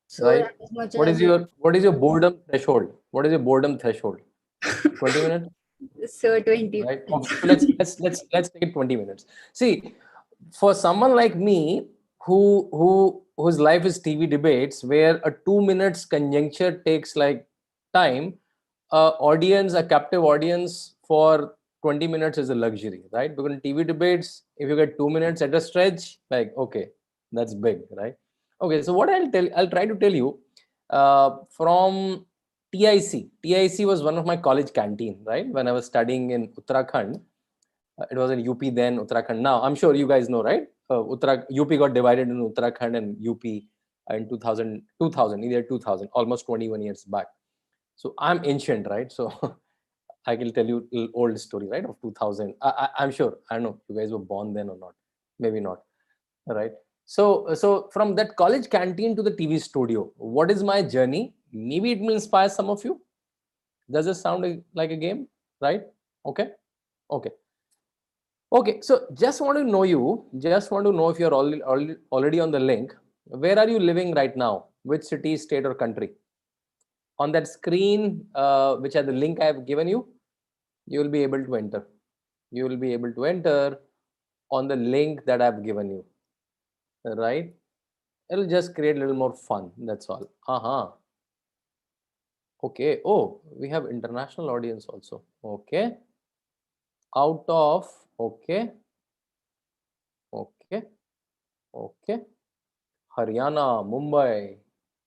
So Right? as much What as is your boredom threshold? What is your boredom threshold? 20 minutes? so 20 Right? minutes. Okay, so let's take it 20 minutes. See, for someone like me whose life is TV debates, where a 2 minutes conjuncture takes like time, a captive audience for 20 minutes is a luxury, right? Because in TV debates, if you get 2 minutes at a stretch, like, okay, that's big, right? Okay, so what I'll try to tell you from TIC was one of my college canteen, right? When I was studying in Uttarakhand. It was in UP then, Uttarakhand now. I'm sure you guys know, right? UP got divided in Uttarakhand and UP in 2000, either 2000, almost 21 years back. So I'm ancient, right? So I will tell you a old story, right, of 2000. I'm sure. I don't know you guys were born then or not. Maybe not, right? So from that college canteen to the TV studio, what is my journey? Maybe it will inspire some of you. Does this sound like a game, right? Okay. Okay, so just want to know if you're already on the link. Where are you living right now? Which city, state, or country? On that screen, which are the link I have given you, you will be able to enter. You will be able to enter on the link that I've given you, right? It'll just create a little more fun. That's all. Okay. Oh, we have international audience also. Okay. Okay. Haryana, Mumbai,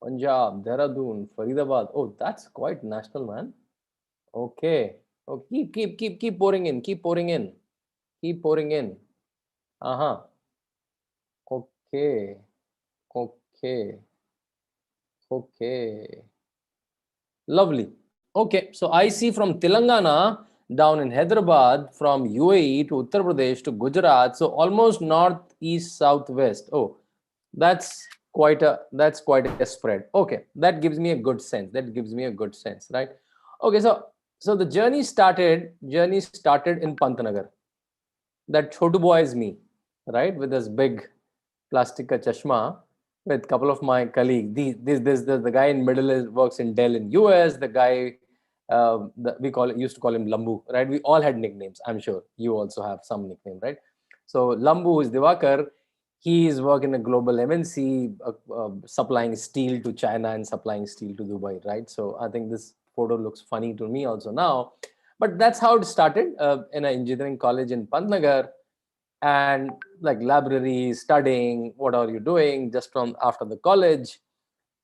Punjab, Dehradun, Faridabad. Oh, that's quite national, man. Okay. Oh, keep pouring in. Keep pouring in. Keep pouring in. Uh-huh. Okay. Okay. Okay. Lovely. Okay. So I see from Telangana down in Hyderabad, from UAE to Uttar Pradesh to Gujarat. So almost north, east, south, west. Oh, that's quite a spread. Okay, that gives me a good sense. Right? Okay, so the journey started in Pantnagar. That chotu boy is me, right, with this big plastic ka chashma, with a couple of my colleagues. The guy in middle works in Dell in US. The guy used to call him Lambu, right? We all had nicknames. I'm sure you also have some nickname, right? So Lambu is Divakar. He is working in a global MNC, supplying steel to China and supplying steel to Dubai, right? So I think this photo looks funny to me also now, but that's how it started in an engineering college in Pantnagar, and like library, studying. What are you doing? Just from after the college,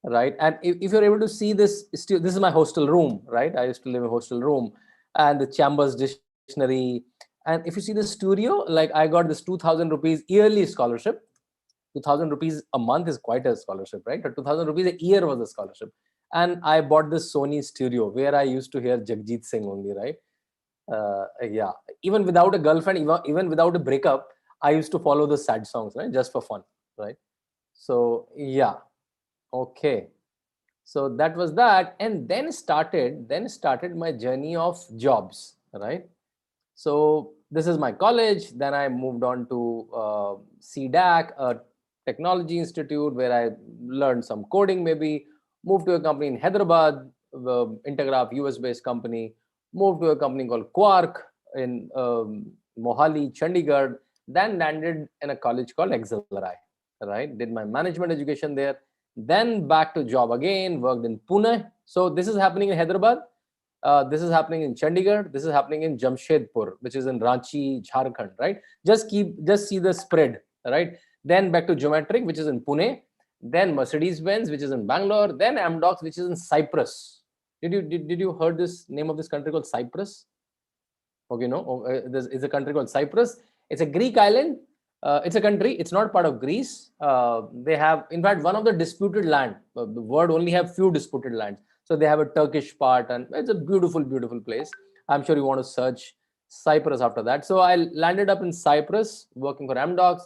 right? And if you're able to see this, this is my hostel room, right? I used to live in a hostel room, and the Chambers Dictionary. And if you see the studio, like I got this 2,000 rupees yearly scholarship. 2,000 rupees a month is quite a scholarship, right? But 2,000 rupees a year was a scholarship. And I bought this Sony stereo where I used to hear Jagjit Singh only, right? Yeah, even without a girlfriend, even without a breakup, I used to follow the sad songs, right? Just for fun, right? So yeah, okay. So that was that, and then started my journey of jobs, right? So this is my college. Then I moved on to CDAC, a technology institute, where I learned some coding. Maybe moved to a company in Hyderabad, Intergraph, US-based company. Moved to a company called Quark in Mohali, Chandigarh. Then landed in a college called Excelri, right? Did my management education there. Then back to job again. Worked in Pune. So this is happening in Hyderabad. This is happening in Chandigarh. This is happening in Jamshedpur, which is in Ranchi, Jharkhand, right? Just see the spread, right? Then back to Geometric, which is in Pune. Then Mercedes-Benz, which is in Bangalore. Then Amdocs, which is in Cyprus. Did you heard this name of this country called Cyprus? Okay, no, there's a country called Cyprus. It's a Greek island. It's a country. It's not part of Greece. They have, in fact, one of the disputed land. The world only have few disputed lands. So they have a Turkish part, and it's a beautiful, beautiful place. I'm sure you want to search Cyprus after that. So I landed up in Cyprus working for Amdocs,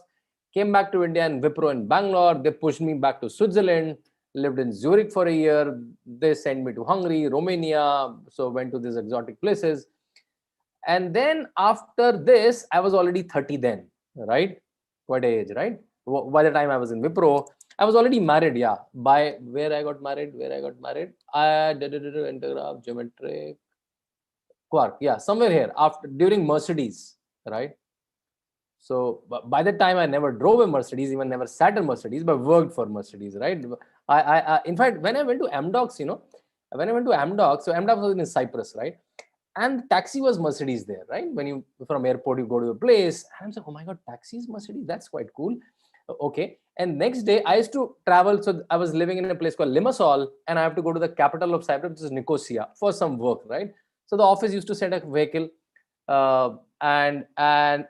came back to India and Wipro in Bangalore. They pushed me back to Switzerland, lived in Zurich for a year. They sent me to Hungary, Romania. So went to these exotic places. And then after this, I was already 30 then, right? Quite an age, right? By the time I was in Wipro, I was already married, yeah. By where I got married, I did Intergraph, Geometric, Quark, yeah, somewhere here after during Mercedes, right? So by the time I never drove a Mercedes, even never sat in Mercedes, but worked for Mercedes, right? I in fact, when I went to Amdocs, so Amdocs was in Cyprus, right? And taxi was Mercedes there, right? When you from airport, you go to a place, and I'm saying, oh my God, taxi is Mercedes, that's quite cool. Okay. And next day I used to travel. So I was living in a place called Limassol, and I have to go to the capital of Cyprus, which is Nicosia, for some work, right? So the office used to send a vehicle, and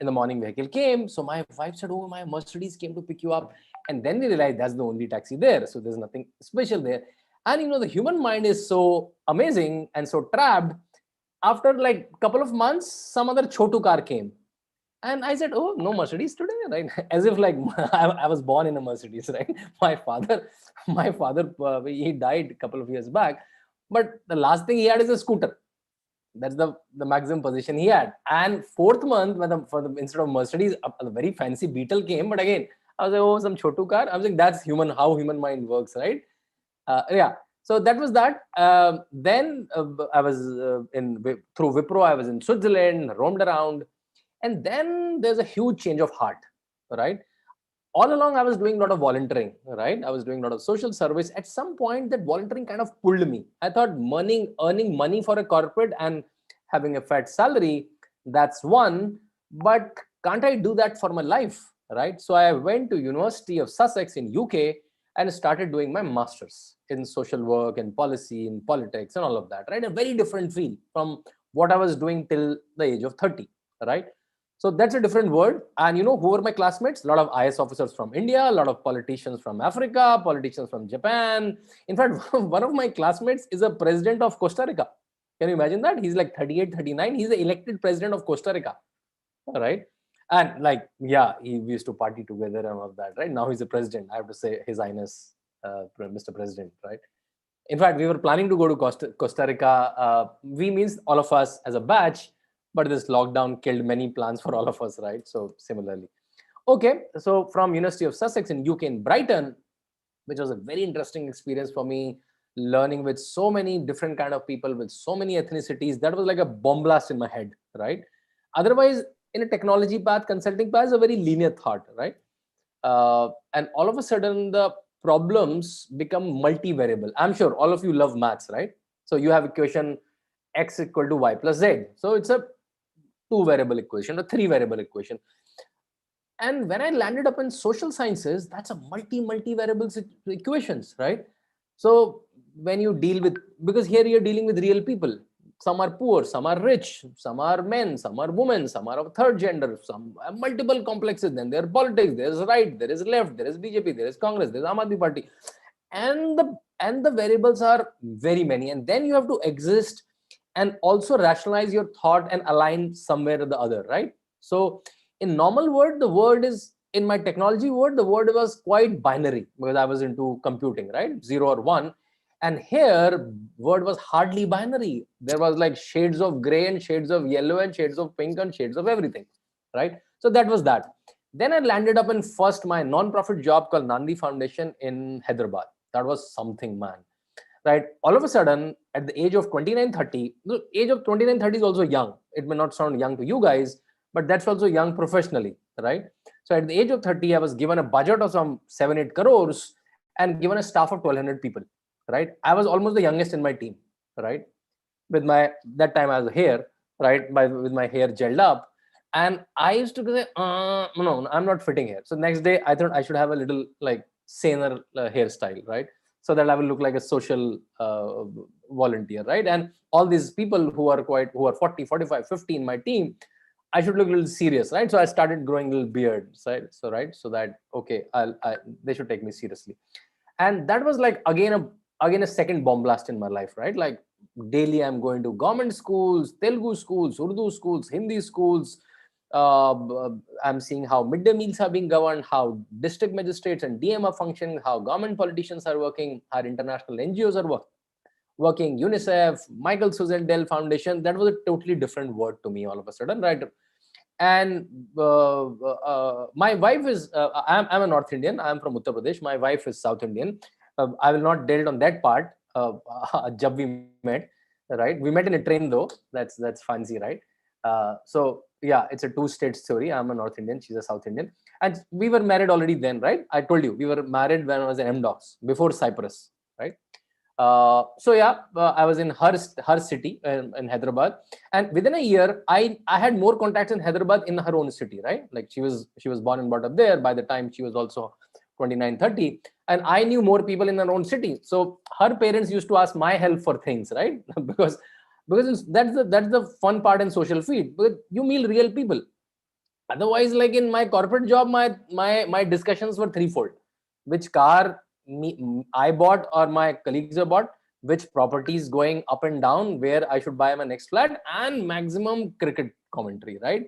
in the morning vehicle came. So my wife said, oh, my Mercedes came to pick you up. And then we realized that's the only taxi there. So there's nothing special there. And the human mind is so amazing and so trapped. After like a couple of months, some other chotu car came. And I said, oh, no Mercedes today, right? As if like I was born in a Mercedes, right? My father, he died a couple of years back. But the last thing he had is a scooter. That's the maximum position he had. And fourth month, instead of Mercedes, a very fancy Beetle came. But again, I was like, oh, some chotu car. I was like, that's how human mind works, right? Yeah. So that was that. Then I was through Wipro, I was in Switzerland, roamed around. And then there's a huge change of heart, right? All along, I was doing a lot of volunteering, right? I was doing a lot of social service. At some point, that volunteering kind of pulled me. I thought earning money for a corporate and having a fat salary, that's one. But can't I do that for my life, right? So I went to University of Sussex in UK, and started doing my master's in social work and policy and politics and all of that, right? A very different field from what I was doing till the age of 30, right? So that's a different world. And you know who were my classmates? A lot of IS officers from India, a lot of politicians from Africa, politicians from Japan. In fact, one of my classmates is a president of Costa Rica. Can you imagine that? He's like 38, 39. He's the elected president of Costa Rica, right? And like, yeah, we used to party together and all of that, right? Now he's the president. I have to say His Highness, Mr. President, right? In fact, we were planning to go to Costa Rica. We means all of us as a batch, but this lockdown killed many plans for all of us, right? So similarly. Okay, so from University of Sussex in UK in Brighton, which was a very interesting experience for me, learning with so many different kind of people, with so many ethnicities, that was like a bomb blast in my head, right? Otherwise, in a technology path, consulting path is a very linear thought, right? And all of a sudden, the problems become multivariable. I'm sure all of you love maths, right? So you have equation x equal to y plus z. So it's a 2-variable equation, a 3-variable equation. And when I landed up in social sciences, that's a multi-variable equations, right? So when you deal with, because here you're dealing with real people. Some are poor, some are rich, some are men, some are women, some are of third gender, some have multiple complexes. Then there are politics, there is right, there is left, there is BJP, there is Congress, there is Aam Aadmi Party. And the variables are very many. And then you have to exist and also rationalize your thought and align somewhere or the other, right? So in normal word, the word is, in my technology word, the word was quite binary because I was into computing, right? 0 or 1. And here, word was hardly binary. There was like shades of gray and shades of yellow and shades of pink and shades of everything, right? So that was that. Then I landed up in first my non-profit job called Nandi Foundation in Hyderabad. That was something, man, right? All of a sudden, at the age of 29, 30, the age of 29, 30 is also young. It may not sound young to you guys, but that's also young professionally, right? So at the age of 30, I was given a budget of some 7-8 crores and given a staff of 1,200 people. Right, I was almost the youngest in my team, right? With my, that time I was hair, right? With my hair gelled up, and I used to say, no, I'm not fitting here. So next day, I thought I should have a little like saner hairstyle, right? So that I will look like a social volunteer, right? And all these people who are 40, 45, 50 in my team, I should look a little serious, right? So I started growing a little beard, right? So that okay, they should take me seriously, and that was like again a second bomb blast in my life, right? Like daily I'm going to government schools, Telugu schools, Urdu schools, Hindi schools. I'm seeing how midday meals are being governed, how district magistrates and DM are functioning, how government politicians are working, how international NGOs are working, UNICEF, Michael Suzendel Foundation. That was a totally different word to me all of a sudden, right? And my wife is, I'm a North Indian. I'm from Uttar Pradesh. My wife is South Indian. I will not delve on that part. Jab we met, right? We met in a train though. That's fancy, right? So yeah, it's a 2-state story. I'm a North Indian. She's a South Indian. And we were married already then, right? I told you, we were married when I was in MDocs, before Cyprus, right? So yeah, I was in her city in Hyderabad, and within a year, I had more contacts in Hyderabad in her own city, right? Like she was born and brought up there. By the time she was also 29, 30, and I knew more people in her own city. So her parents used to ask my help for things, right? because that's the fun part in social feed, because you meet real people. Otherwise, like in my corporate job, my discussions were threefold: which car I bought or my colleagues have bought, which properties going up and down, where I should buy my next flat, and maximum cricket commentary, right?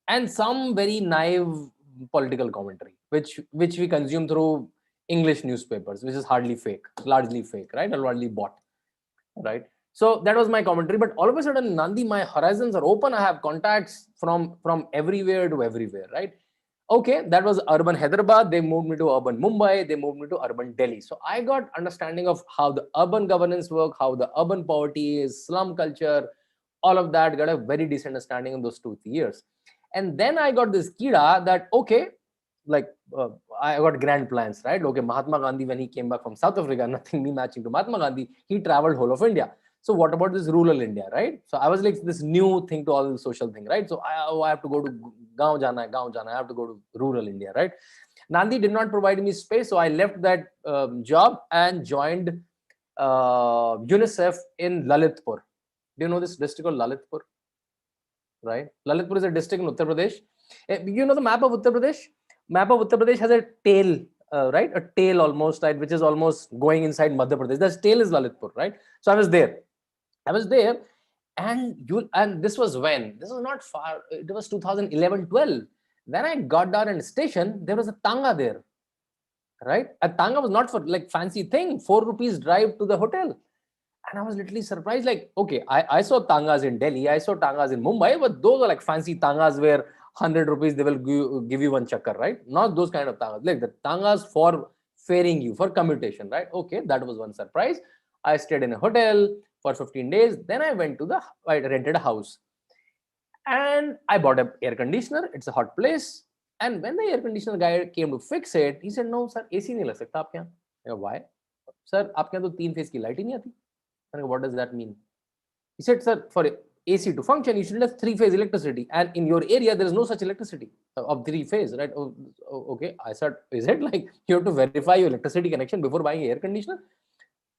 And some very naive political commentary, which we consume through English newspapers, which is largely fake, right? Or largely bought, right? So that was my commentary. But all of a sudden, Nandi, my horizons are open. I have contacts from everywhere to everywhere, right? Okay, that was urban Hyderabad. They moved me to urban Mumbai. They moved me to urban Delhi. So I got understanding of how the urban governance work, how the urban poverty is, slum culture, all of that. Got a very decent understanding in those 2-3 years. And then I got this kida that, okay, like I got grand plans, right? Okay, Mahatma Gandhi, when he came back from South Africa, nothing me matching to Mahatma Gandhi, he traveled whole of India. So what about this rural India, right? So I was like this new thing to all the social thing, right? So I have to go to Gaon Jana, I have to go to rural India, right? Nandi did not provide me space, so I left that job and joined UNICEF in Lalitpur. Do you know this district called Lalitpur? Right, Lalitpur is a district in Uttar Pradesh. You know the map of Uttar Pradesh? Map of Uttar Pradesh has a tail, right? A tail almost, right, which is almost going inside Madhya Pradesh. The tail is Lalitpur, right? So I was there, and this was when? This was not far. It was 2011-12. Then I got down in the station. There was a tanga there, right? A tanga was not for like fancy thing. 4 rupees drive to the hotel. And I was literally surprised, like, okay, I saw tangas in Delhi, I saw tangas in Mumbai, but those are like fancy tangas where 100 rupees they will give you one chakkar, right? Not those kind of tangas, like the tangas for faring you, for commutation, right? Okay, that was one surprise. I stayed in a hotel for 15 days. Then I rented a house. And I bought an air conditioner. It's a hot place. And when the air conditioner guy came to fix it, he said, no, sir, AC nahi lag sakta aap yahan. I go, why? Sir, aap yahan to 3 phase ki light hi nahi aati. I go, what does that mean? He said, sir, for AC to function, you should have 3-phase electricity. And in your area, there is no such electricity of 3-phase, right? Oh, okay. I said, is it like you have to verify your electricity connection before buying air conditioner?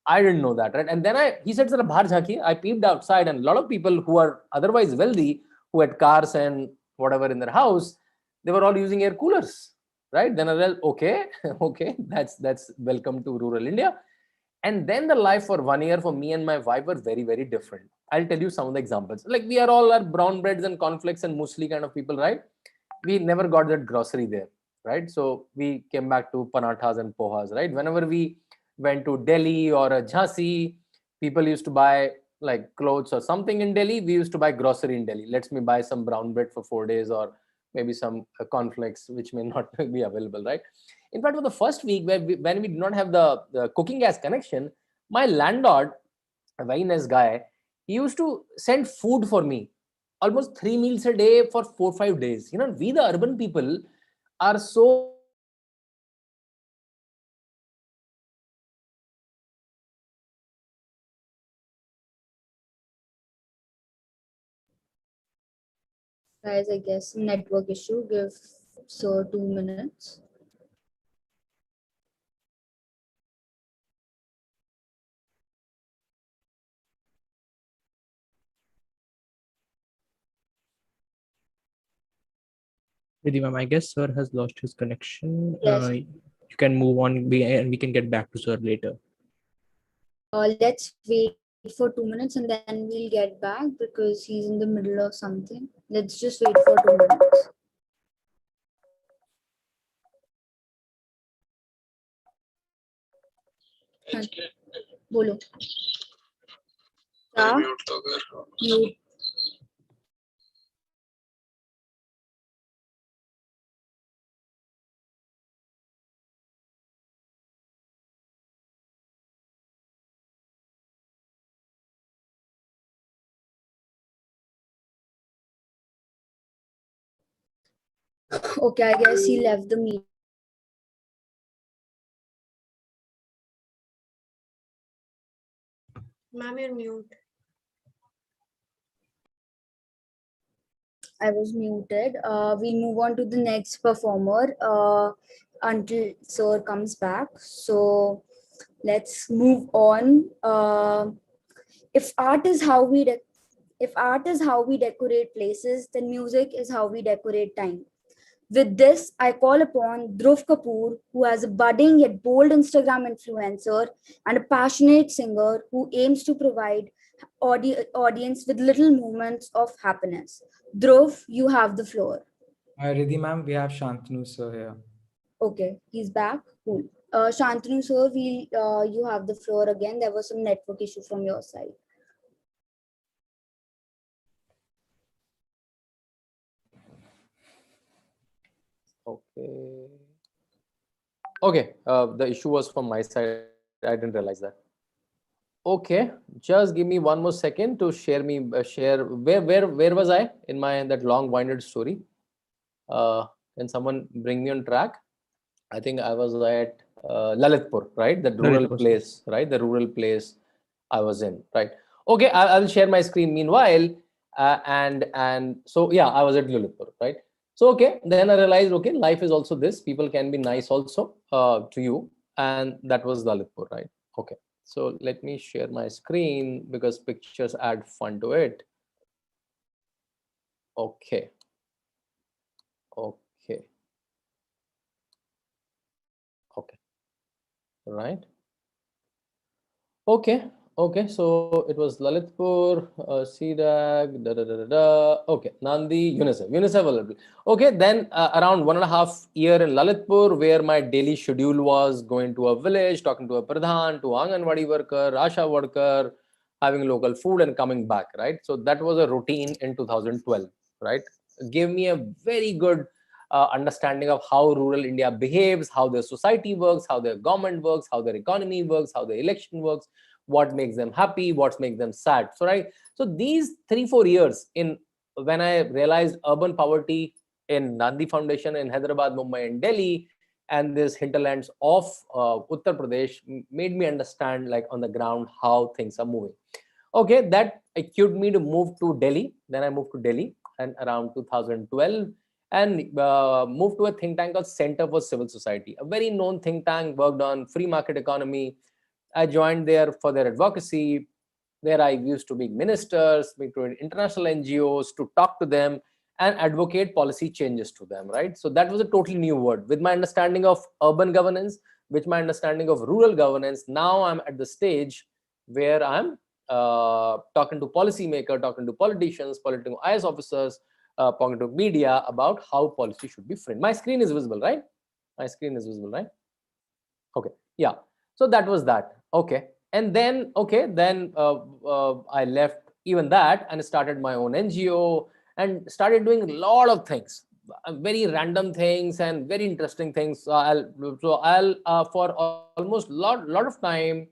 I didn't know that, right? And then he said, sir, bahar jhakiye. I peeped outside, and a lot of people who are otherwise wealthy, who had cars and whatever in their house, they were all using air coolers, right? Then I realized, okay, okay, that's welcome to rural India. And then the life for 1 year for me and my wife were very, very different. I'll tell you some of the examples. Like we are all brown breads and cornflakes and muesli kind of people, right? We never got that grocery there, right? So we came back to parathas and pohas, right? Whenever we went to Delhi or Jhansi, people used to buy like clothes or something in Delhi. We used to buy grocery in Delhi. Let me buy some brown bread for 4 days, or maybe some cornflakes, which may not be available, right? In fact, for the first week, when we did not have the cooking gas connection, my landlord, a very nice guy, he used to send food for me, almost 3 meals a day for 4-5 days. You know, we the urban people are so Guys, I guess network issue. Give sir 2 minutes. Vidhi ma'am, I guess sir has lost his connection. Yes. You can move on, and we can get back to sir later. Let's wait for 2 minutes and then we'll get back because he's in the middle of something. Let's just wait for 2 minutes. बोलो क्या mute Okay, I guess he left the meeting. Ma'am, you're mute. I was muted. We'll move on to the next performer until sir comes back. So let's move on. If art is how we decorate places, then music is how we decorate time. With this, I call upon Dhruv Kapoor, who has a budding yet bold Instagram influencer and a passionate singer who aims to provide audience with little moments of happiness. Dhruv, you have the floor. Riddhi ma'am, we have Shantanu sir here. Okay, he's back. Cool. Shantanu sir, you have the floor again. There was some network issue from your side. Okay, the issue was from my side. I didn't realize that. Okay, just give me 1 more second to share where was I in that long-winded story? Can someone bring me on track? I think I was at Lalitpur, right? The rural place, right? The rural place I was in, right? Okay, I will share my screen meanwhile. And so yeah, I was at Lalitpur, right? So, okay, then I realized, okay, life is also this. People can be nice also to you. And that was Lalitpur, right? Okay. So let me share my screen because pictures add fun to it. Okay. Okay. Okay. Right. Okay. Okay. So it was Lalitpur, Sidag, Okay. Nandi, UNICEF. UNICEF available. Okay. Then around 1.5 years in Lalitpur, where my daily schedule was going to a village, talking to a pradhan, to Anganwadi worker, Asha worker, having local food and coming back. Right. So that was a routine in 2012. Right. Gave me a very good understanding of how rural India behaves, how their society works, how their government works, how their economy works, how the election works, what makes them happy, what makes them sad. So right, so these 3-4 years in when I realized urban poverty in Nandi Foundation in Hyderabad, Mumbai, and Delhi, and this hinterlands of Uttar Pradesh made me understand, like on the ground, how things are moving. Okay, that equipped me to move to Delhi. Then I moved to Delhi and around 2012 and moved to a think tank called Center for Civil Society, a very known think tank, worked on free market economy. I joined there for their advocacy. There I used to meet ministers, meet to international NGOs to talk to them and advocate policy changes to them, right? So that was a totally new word. With my understanding of urban governance, with my understanding of rural governance, now I'm at the stage where I'm talking to policymakers, talking to politicians, political IS officers, talking to media about how policy should be framed. My screen is visible, right? My screen is visible, right? Okay, yeah. So that was that. Okay, and then I left even that and started my own NGO and started doing a lot of things, very random things and very interesting things. I'll for almost lot of time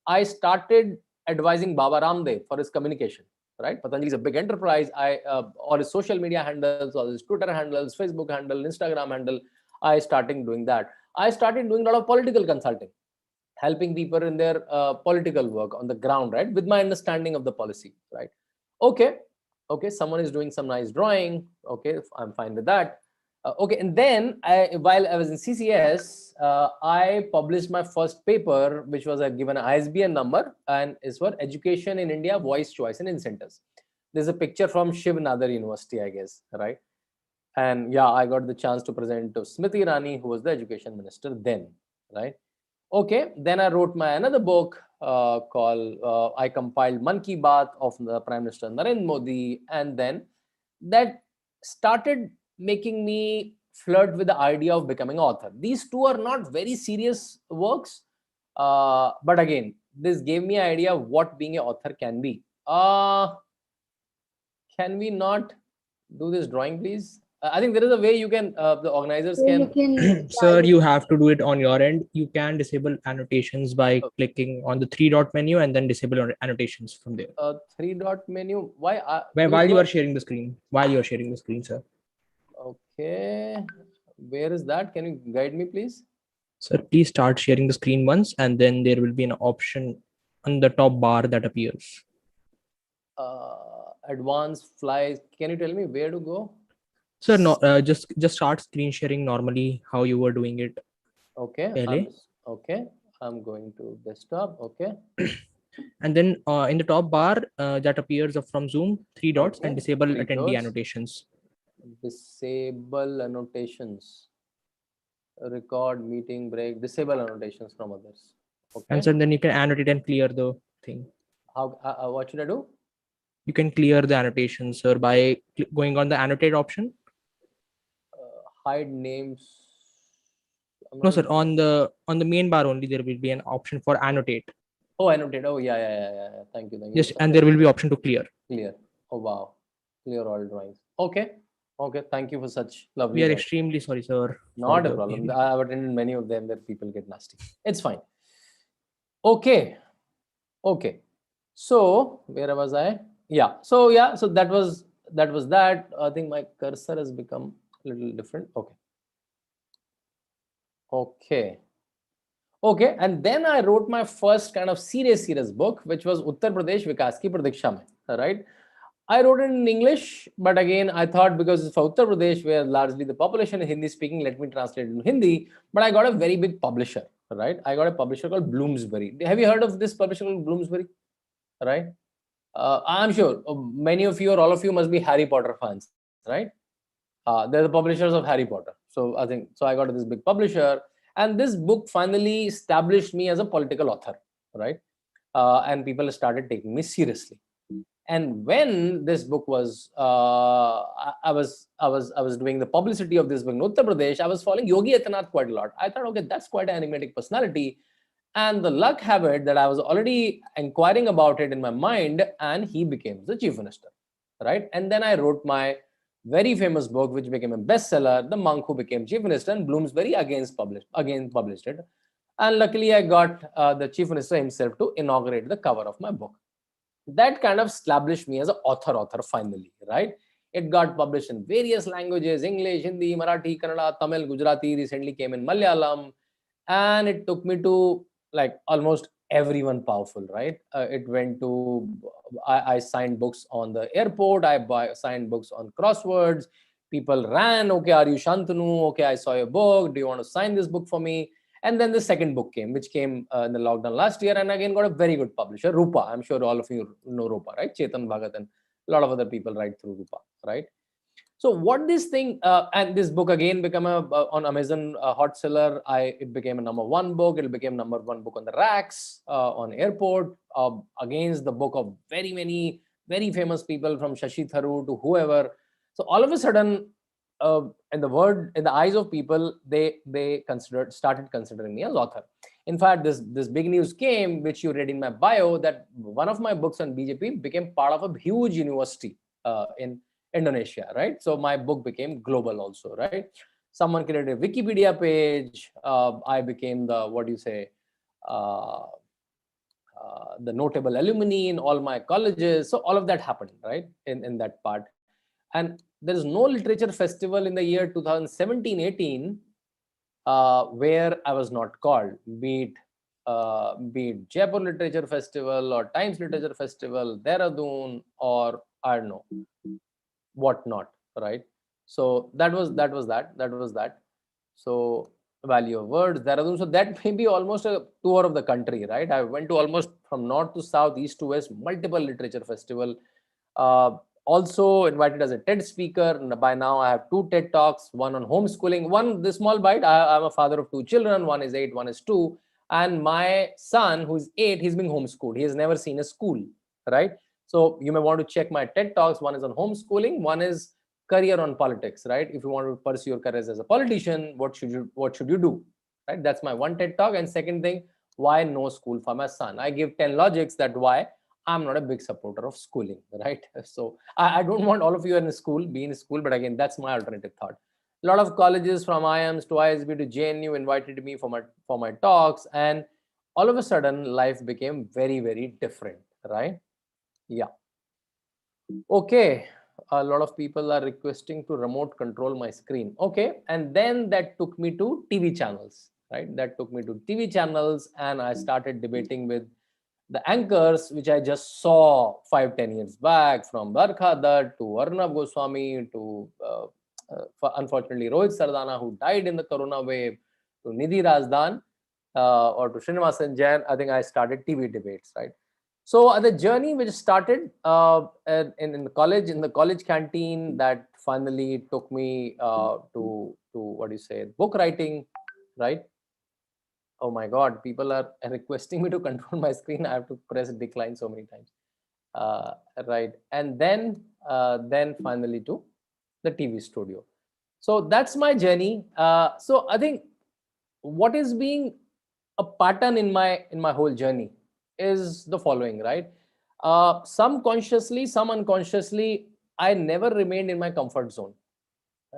I started advising Baba Ramdev for his communication. Right, Patanjali is a big enterprise. All his social media handles, all his Twitter handles, Facebook handle, Instagram handle, I started doing that. I started doing a lot of political consulting, helping people in their political work on the ground, right, with my understanding of the policy, right? Okay, okay, someone is doing some nice drawing. Okay, I'm fine with that. Okay, and then while I was in CCS, I published my first paper, which was given an ISBN number and is for Education in India, Voice, Choice and Incentives. There's a picture from Shiv Nadar University, I guess, right? And yeah, I got the chance to present to Smriti Irani, who was the education minister then, right? Okay, then I wrote my another book called I compiled Man Ki Baat of the Prime Minister Narendra Modi, and then that started making me flirt with the idea of becoming an author. These two are not very serious works, but again, this gave me an idea of what being an author can be. Can we not do this drawing, please? I think there is a way you can, the organizers So you can. can Sir, you have to do it on your end. You can disable annotations by clicking on the 3-dot menu and then disable annotations from there. 3-dot menu. Why? While you are sharing the screen. While you are sharing the screen, sir. Okay. Where is that? Can you guide me, please? Sir, please start sharing the screen once, and then there will be an option on the top bar that appears. Advanced flies. Can you tell me where to go? Sir, no, just start screen sharing normally how you were doing it. Okay. Okay. I'm going to desktop. Okay. And then in the top bar that appears from Zoom, 3 dots, Okay, and disable 3 attendee dots. annotations. Disable annotations. Record, meeting, break. Disable annotations from others. Okay. And so then you can annotate and clear the thing. How? What should I do? You can clear the annotations, sir, by going on the annotate option. Hide names. No, sir. On the main bar only there will be an option for annotate. Oh, annotate. Oh, yeah. Thank you. Yes, and there will be option to clear. Clear. Oh, wow. Clear all drawings. Okay. Thank you for such lovely. We are extremely sorry, sir. Not a problem. I have attended many of them where people get nasty. It's fine. Okay. So where was I? Yeah. So that was that. I think my cursor has become a little different. Okay. And then I wrote my first kind of serious book, which was Uttar Pradesh Vikas Ki Pradiksha Mein, right? I wrote it in English, but again, I thought because it's for Uttar Pradesh, where largely the population is Hindi speaking, let me translate it in Hindi. But I got a very big publisher, right? I got a publisher called Bloomsbury. Have you heard of this publisher called Bloomsbury? Right? I'm sure many of you or all of you must be Harry Potter fans, right? They're the publishers of Harry Potter. So I think so. I got this big publisher, and this book finally established me as a political author, right? And people started taking me seriously. And when this book was, I was doing the publicity of this book in Uttar Pradesh. I was following Yogi Adityanath quite a lot. I thought, okay, that's quite an enigmatic personality. And the luck have it that I was already inquiring about it in my mind, and he became the chief minister, right? And then I wrote my very famous book, which became a bestseller, The Monk Who Became Chief Minister, and Bloomsbury again published it. And luckily, I got the chief minister himself to inaugurate the cover of my book. That kind of established me as an author finally, right? It got published in various languages: English, Hindi, Marathi, Kannada, Tamil, Gujarati, recently came in Malayalam. And it took me to like almost everyone powerful, right? It went to, I signed books on the airport, signed books on crosswords. People ran, okay, are you Shantanu? Okay, I saw your book. Do you want to sign this book for me? And then the second book came, which came in the lockdown last year, and again got a very good publisher, Rupa. I'm sure all of you know Rupa, right? Chetan Bhagat and a lot of other people write through Rupa, right? So what this thing, and this book again became on Amazon hot seller. It became a #1 book. It became #1 book on the racks, on airport, against the book of very many very famous people from Shashi Tharoor to whoever. So all of a sudden, in the eyes of people, they started considering me as author. In fact, this big news came, which you read in my bio, that one of my books on BJP became part of a huge university in Indonesia, right? So my book became global also, right? Someone created a Wikipedia page. I became the, the notable alumni in all my colleges. So all of that happened, right? In that part. And there is no literature festival in the year 2017-18 where I was not called, be it Jaipur Literature Festival or Times Literature Festival, Dehradun, or I don't know, whatnot, right? So that was that. So Value of Words, Dehradun. So that may be almost a tour of the country, right? I went to almost from north to south, east to west, multiple literature festival. Also invited as a TED speaker. By now I have 2 TED Talks, one on homeschooling, this small bite. I'm a father of 2 children, one is 8, one is 2. And my son, who's 8, he's being homeschooled. He has never seen a school, right? So you may want to check my TED Talks. One is on homeschooling, one is career on politics, right? If you want to pursue your career as a politician, what should you do, right? That's my one TED Talk. And second thing, why no school for my son? I give 10 logics that why I'm not a big supporter of schooling, right? So I don't want all of you be in school, but again, that's my alternative thought. A lot of colleges from IIMs to ISB to JNU invited me for my talks, and all of a sudden life became very, very different, right? Yeah. Okay. A lot of people are requesting to remote control my screen. Okay. And then that took me to TV channels, right? That took me to TV channels, and I started debating with the anchors, which I just saw 5-10 years back, from Barkha Dutt to Arnab Goswami to, unfortunately, Rohit Sardana, who died in the corona wave, to Nidhi Razdan, or to Srinivasan Jain. I think I started TV debates, right? So the journey which started in the college canteen, that finally took me to book writing, right? Oh my God, people are requesting me to control my screen. I have to press decline so many times, right? And then finally to the TV studio. So that's my journey. So I think what is being a pattern in my whole journey is the following, right? Some consciously, some unconsciously, I never remained in my comfort zone,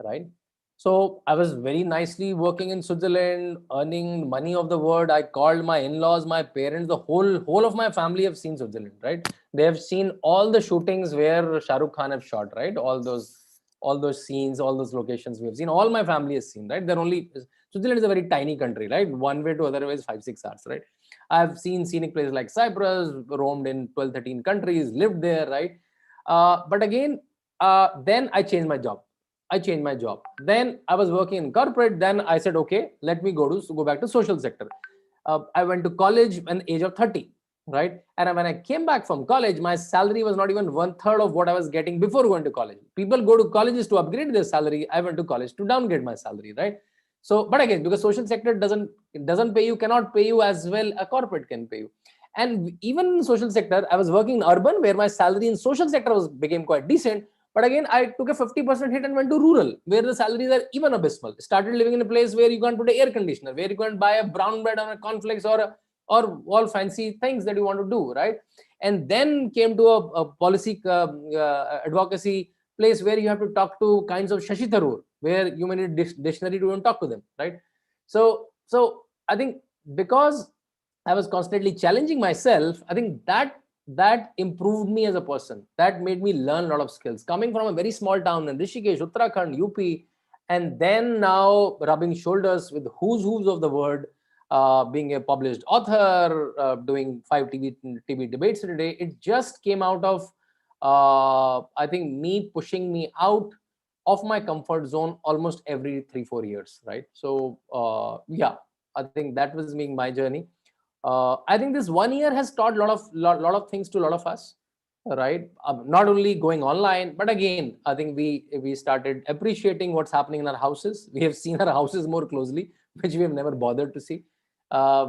right? So I was very nicely working in Switzerland, earning money of the world. I called my in-laws, my parents, the whole of my family have seen Switzerland, right? They have seen all the shootings where Shah Rukh Khan have shot, right? All those scenes, all those locations we have seen. All my family has seen, right? Switzerland is a very tiny country, right? One way to other way is 5-6 hours, right? I've seen scenic places like Cyprus, roamed in 12-13 countries, lived there, right? But again, then I changed my job. Then I was working in corporate. Then I said, okay, let me go back to social sector. I went to college at the age of 30, right? And when I came back from college, my salary was not even 1/3 of what I was getting before going to college. People go to colleges to upgrade their salary. I went to college to downgrade my salary, right? So, but again, because social sector doesn't pay you, cannot pay you as well a corporate can pay you. And even in social sector, I was working in urban where my salary in social sector became quite decent. But again, I took a 50% hit and went to rural, where the salaries are even abysmal. Started living in a place where you can't put an air conditioner, where you can't buy a brown bread on a cornflakes or all fancy things that you want to do, right? And then came to a policy advocacy place where you have to talk to kinds of Shashi Tharoor, where you may need a dictionary to even talk to them, right? So I think because I was constantly challenging myself, I think that improved me as a person. That made me learn a lot of skills. Coming from a very small town in Rishikesh, Uttarakhand, UP, and then now rubbing shoulders with who's of the world, being a published author, doing 5 TV debates a day, it just came out of, I think, me pushing me out of my comfort zone almost every 3-4 years, right? So yeah, I think that was being my journey. I think this 1 year has taught lot of things to a lot of us, right? Not only going online, but again, I think we started appreciating what's happening in our houses. We have seen our houses more closely, which we have never bothered to see.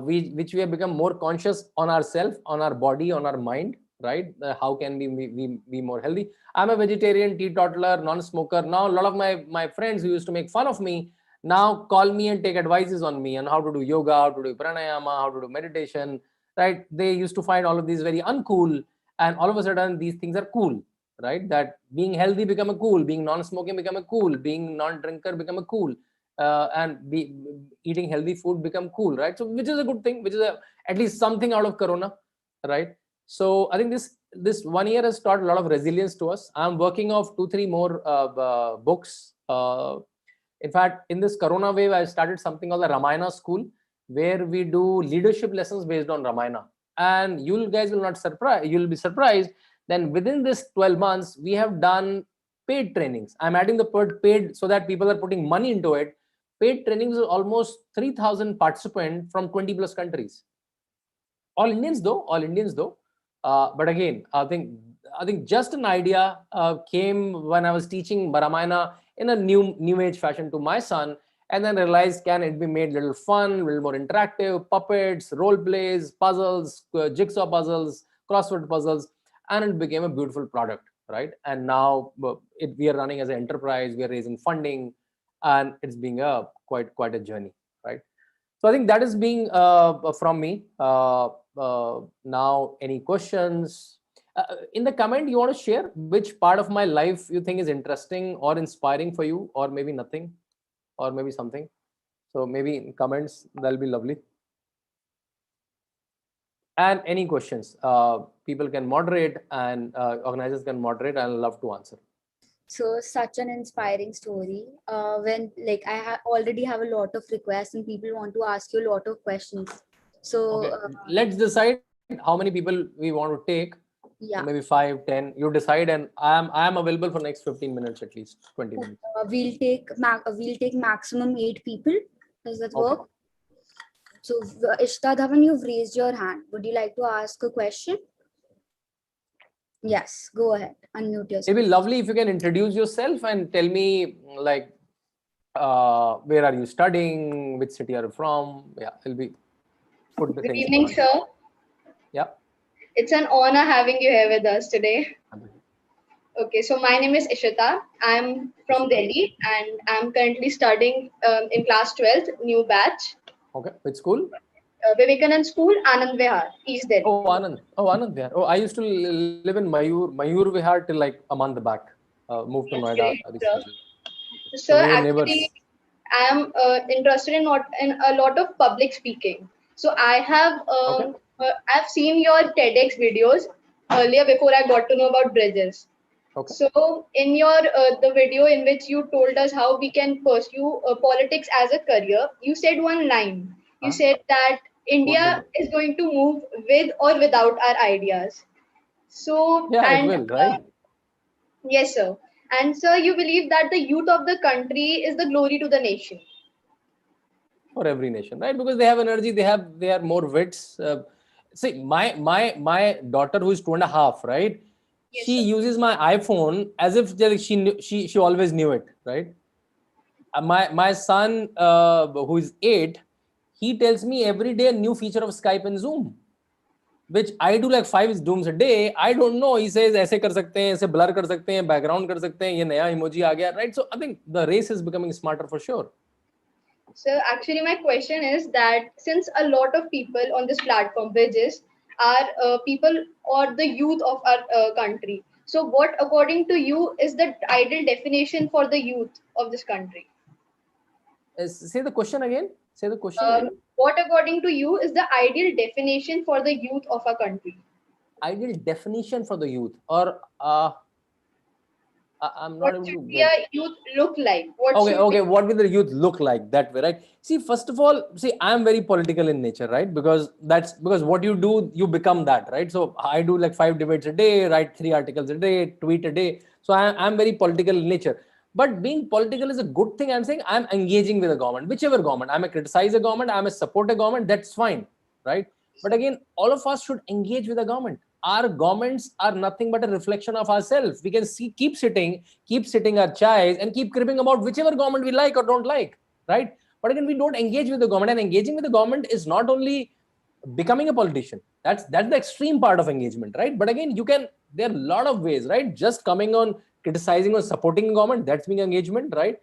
Which we have become more conscious on ourselves, on our body, on our mind, right? How can we be more healthy? I'm a vegetarian, teetotaler, non-smoker. Now, a lot of my friends who used to make fun of me now call me and take advices on me on how to do yoga, how to do pranayama, how to do meditation, right? They used to find all of these very uncool, and all of a sudden these things are cool, right? That being healthy become a cool, being non-smoking become a cool, being non-drinker become a cool, and eating healthy food become cool, right? So which is a good thing, which is at least something out of Corona, right? So I think this 1 year has taught a lot of resilience to us. I'm working off 2-3 more books. In fact, in this Corona wave, I started something called the Ramayana School, where we do leadership lessons based on Ramayana. And you guys will not surprise. You'll be surprised. Then within this 12 months, we have done paid trainings. I'm adding the word paid so that people are putting money into it. Paid trainings is almost 3,000 participants from 20 plus countries. All Indians though. But again, I think just an idea came when I was teaching Ramayana in a new age fashion to my son, and then realized, can it be made a little fun, a little more interactive, puppets, role plays, puzzles, jigsaw puzzles, crossword puzzles, and it became a beautiful product, right? And now we are running as an enterprise, we are raising funding, and it's being quite a journey, right? So I think that is being from me. Now, any questions? In the comment, you want to share which part of my life you think is interesting or inspiring for you, or maybe nothing, or maybe something. So maybe in comments, that'll be lovely. And any questions, people can moderate, and organizers can moderate. I'll love to answer. So such an inspiring story. When like I already have a lot of requests and people want to ask you a lot of questions. So okay. Let's decide how many people we want to take. Yeah. So maybe 5, 10. You decide, and I am available for next 15 minutes at least, 20 minutes. We'll take maximum 8 people. Does that work? So Ishta Dhawan, you've raised your hand. Would you like to ask a question? Yes, go ahead. Unmute yourself. It'd be lovely if you can introduce yourself and tell me, like, where are you studying, which city are you from? Yeah, it'll be put the Good things evening, on. sir. Yeah. It's an honor having you here with us today. Okay, so my name is Ishita. I'm from Delhi and I'm currently studying in class 12th, new batch. Okay, which school? Vivekanand School, Anand Vihar, East Delhi. Oh, Anand Vihar. Oh, I used to live in Mayur Vihar till like a month back. Moved to Noida. Sir, actually, I am interested in a lot of public speaking. So I have I've seen your TEDx videos earlier before I got to know about bridges. Okay. So in your the video in which you told us how we can pursue politics as a career, you said one line. You said that India is going to move with or without our ideas. So yeah, it will, right? Yes, sir. And sir, you believe that the youth of the country is the glory to the nation. For every nation, right? Because they have energy, they are more wits. See, my daughter, who is 2.5, right? Yes, She sir. uses my iPhone as if she always knew it, right? My son, who is 8, he tells me every day a new feature of Skype and Zoom, which I do like 5 Zooms a day. I don't know. He says ऐसे कर सकते हैं, ऐसे blur कर सकते हैं, background कर सकते हैं, ये नया emoji आ गया, right? So I think the race is becoming smarter for sure. So actually, my question is that since a lot of people on this platform, Bridges, are people or the youth of our country. So what, according to you, is the ideal definition for the youth of this country? Say the question again. Say the question again. What, according to you, is the ideal definition for the youth of our country? Ideal definition for the youth, or I'm not able to What get. should youth look like? What Okay. What will the youth look like that way, right? See, first of all, I'm very political in nature, right? Because what you do, you become that, right? So I do like 5 debates a day, write 3 articles a day, tweet a day. So I'm very political in nature. But being political is a good thing. I'm saying I'm engaging with the government, whichever government. I'm a criticize a government, I'm a support a government. That's fine, right? But again, all of us should engage with the government. Our governments are nothing but a reflection of ourselves. We can keep sitting our chais and keep cribbing about whichever government we like or don't like, right? But again, we don't engage with the government, and engaging with the government is not only becoming a politician. That's the extreme part of engagement, right? But again, there are a lot of ways, right? Just coming on, criticizing or supporting the government, that's being engagement, right?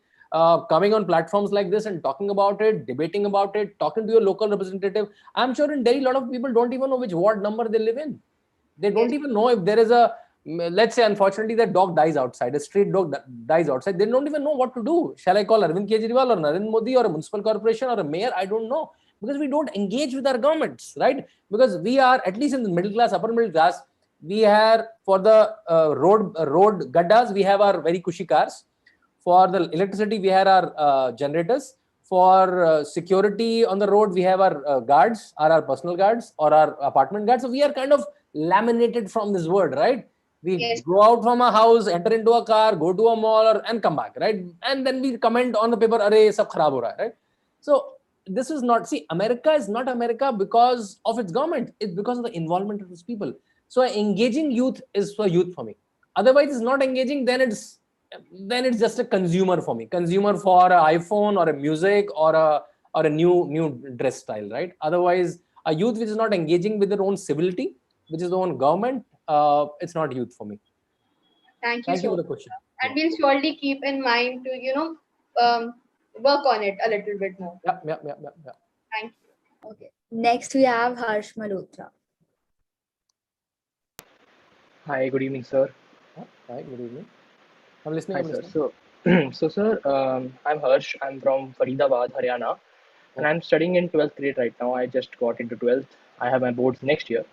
Coming on platforms like this and talking about it, debating about it, talking to your local representative. I'm sure in Delhi, a lot of people don't even know which ward number they live in. They don't even know if there is let's say, unfortunately, that dog dies outside, a street dog dies outside. They don't even know what to do. Shall I call Arvind Kejriwal or Narendra Modi or a municipal corporation or a mayor? I don't know, because we don't engage with our governments, right? Because we are, at least in the middle class, upper middle class, we are, for the road gaddas, we have our very cushy cars. For the electricity, we have our generators. For security on the road, we have our guards, our personal guards or our apartment guards. So we are kind of laminated from this word, right? We go out from a house, enter into a car, go to a mall, and come back, right? And then we comment on the paper, "Arey, sab kharab ho raha hai," right? So this is not, America is not America because of its government. It's because of the involvement of its people. So engaging youth is for youth for me. Otherwise, it's not engaging. Then it's just a consumer for me. Consumer for an iPhone or a music or a new dress style, right? Otherwise, a youth which is not engaging with their own civility, which is their own government, it's not youth for me. Thank you for the question. And we'll surely keep in mind to work on it a little bit more. Yeah. Thank you. Okay. Next we have Harsh Malhotra. Hi, good evening, sir. Hi, good evening. I'm listening. Hi, sir. So, sir, I'm Harsh. I'm from Faridabad, Haryana, and I'm studying in 12th grade right now. I just got into 12th. I have my boards next year.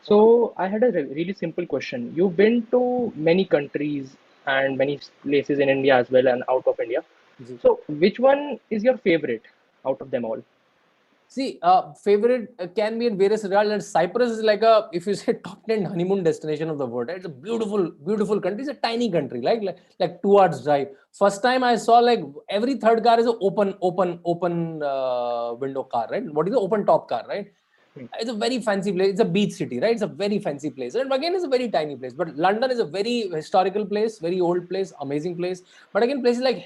So, I had a really simple question. You've been to many countries and many places in India as well and out of India. So, which one is your favorite out of them all? Favorite can be in various regards. And Cyprus is like if you say, top 10 honeymoon destination of the world. Right? It's a beautiful, beautiful country. It's a tiny country, like 2 hours drive. First time I saw, like, every third car is an open window car, right? What is the open top car, right? It's a very fancy place. It's a beach city, right? It's a very fancy place. And again, it's a very tiny place. But London is a very historical place, very old place, amazing place. But again, places like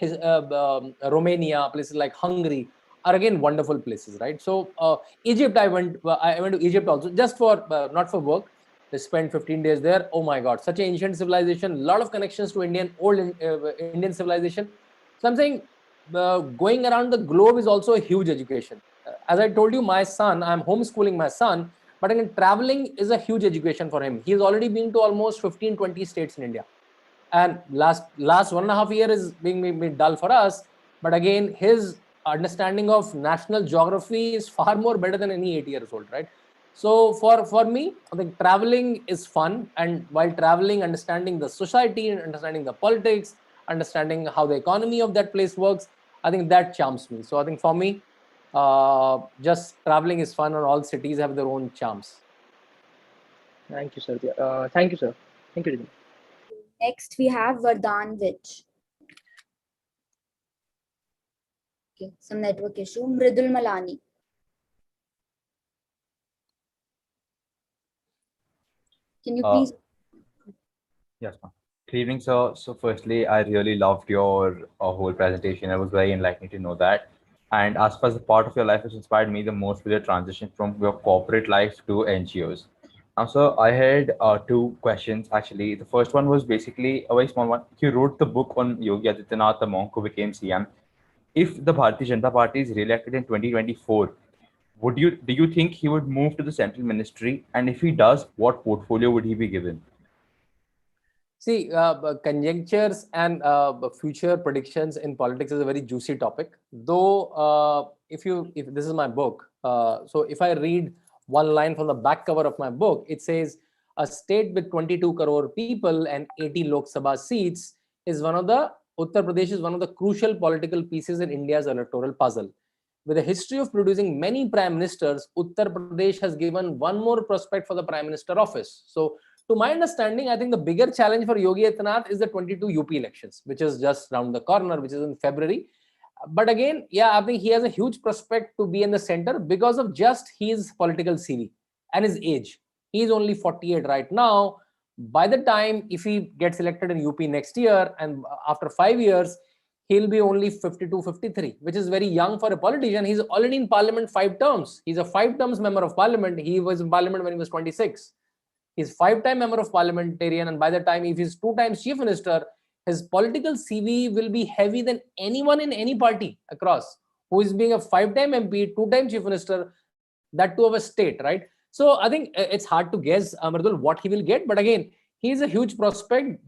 Romania, places like Hungary are again wonderful places, right? So Egypt, I went to Egypt also, just for not for work. I spent 15 days there. Oh my God, such an ancient civilization, a lot of connections to old Indian civilization. So I'm saying going around the globe is also a huge education. As I told you, my son, I'm homeschooling my son, but again, traveling is a huge education for him. He's already been to almost 15, 20 states in India. And last 1.5 years is being dull for us. But again, his understanding of national geography is far more better than any 8 years old, right? So for me, I think traveling is fun. And while traveling, understanding the society, understanding the politics, understanding how the economy of that place works, I think that charms me. So I think for me, just traveling is fun, and all cities have their own charms. Thank you, sir. Thank you, sir. Thank you. Next, we have Vardhan Vich. Okay, some network issue. Mridul Malani. Can you please? Yes, ma'am. Good evening, sir. So, firstly, I really loved your whole presentation. It was very enlightening to know that. And as far as the part of your life which inspired me the most with your transition from your corporate life to NGOs. Now, sir, I had two questions actually. The first one was basically a very small one. You wrote the book on Yogi Adityanath, the monk who became CM. If the Bharatiya Janata Party is re-elected in 2024, do you think he would move to the central ministry? And if he does, what portfolio would he be given? See, conjunctures and future predictions in politics is a very juicy topic. Though, if this is my book, so if I read one line from the back cover of my book, it says, a state with 22 crore people and 80 Lok Sabha seats is Uttar Pradesh is one of the crucial political pieces in India's electoral puzzle. With a history of producing many prime ministers, Uttar Pradesh has given one more prospect for the prime minister office. So, to my understanding, I think the bigger challenge for Yogi Adityanath is the 22 UP elections, which is just around the corner, which is in February. But again, yeah, I think he has a huge prospect to be in the center because of just his political CV and his age. He is only 48 right now. By the time, if he gets elected in UP next year and after 5 years, he'll be only 52, 53, which is very young for a politician. He's already in parliament 5 terms. He's a 5 terms member of parliament. He was in parliament when he was 26. He's 5-time member of parliamentarian, and by the time if he's 2 times chief minister, his political CV will be heavy than anyone in any party across who is being a 5-time MP, 2-time chief minister, that too of a state, right? So I think it's hard to guess, Mridul, what he will get. But again, he is a huge prospect.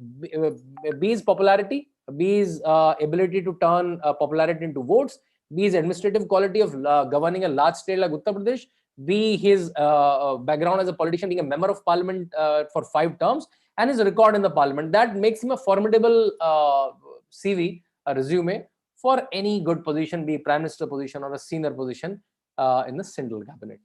Be his popularity, be his ability to turn popularity into votes, be his administrative quality of governing a large state like Uttar Pradesh, be his background as a politician, being a member of parliament for 5 terms, and his record in the parliament. That makes him a formidable CV, a resume for any good position, be prime minister position or a senior position in the central cabinet.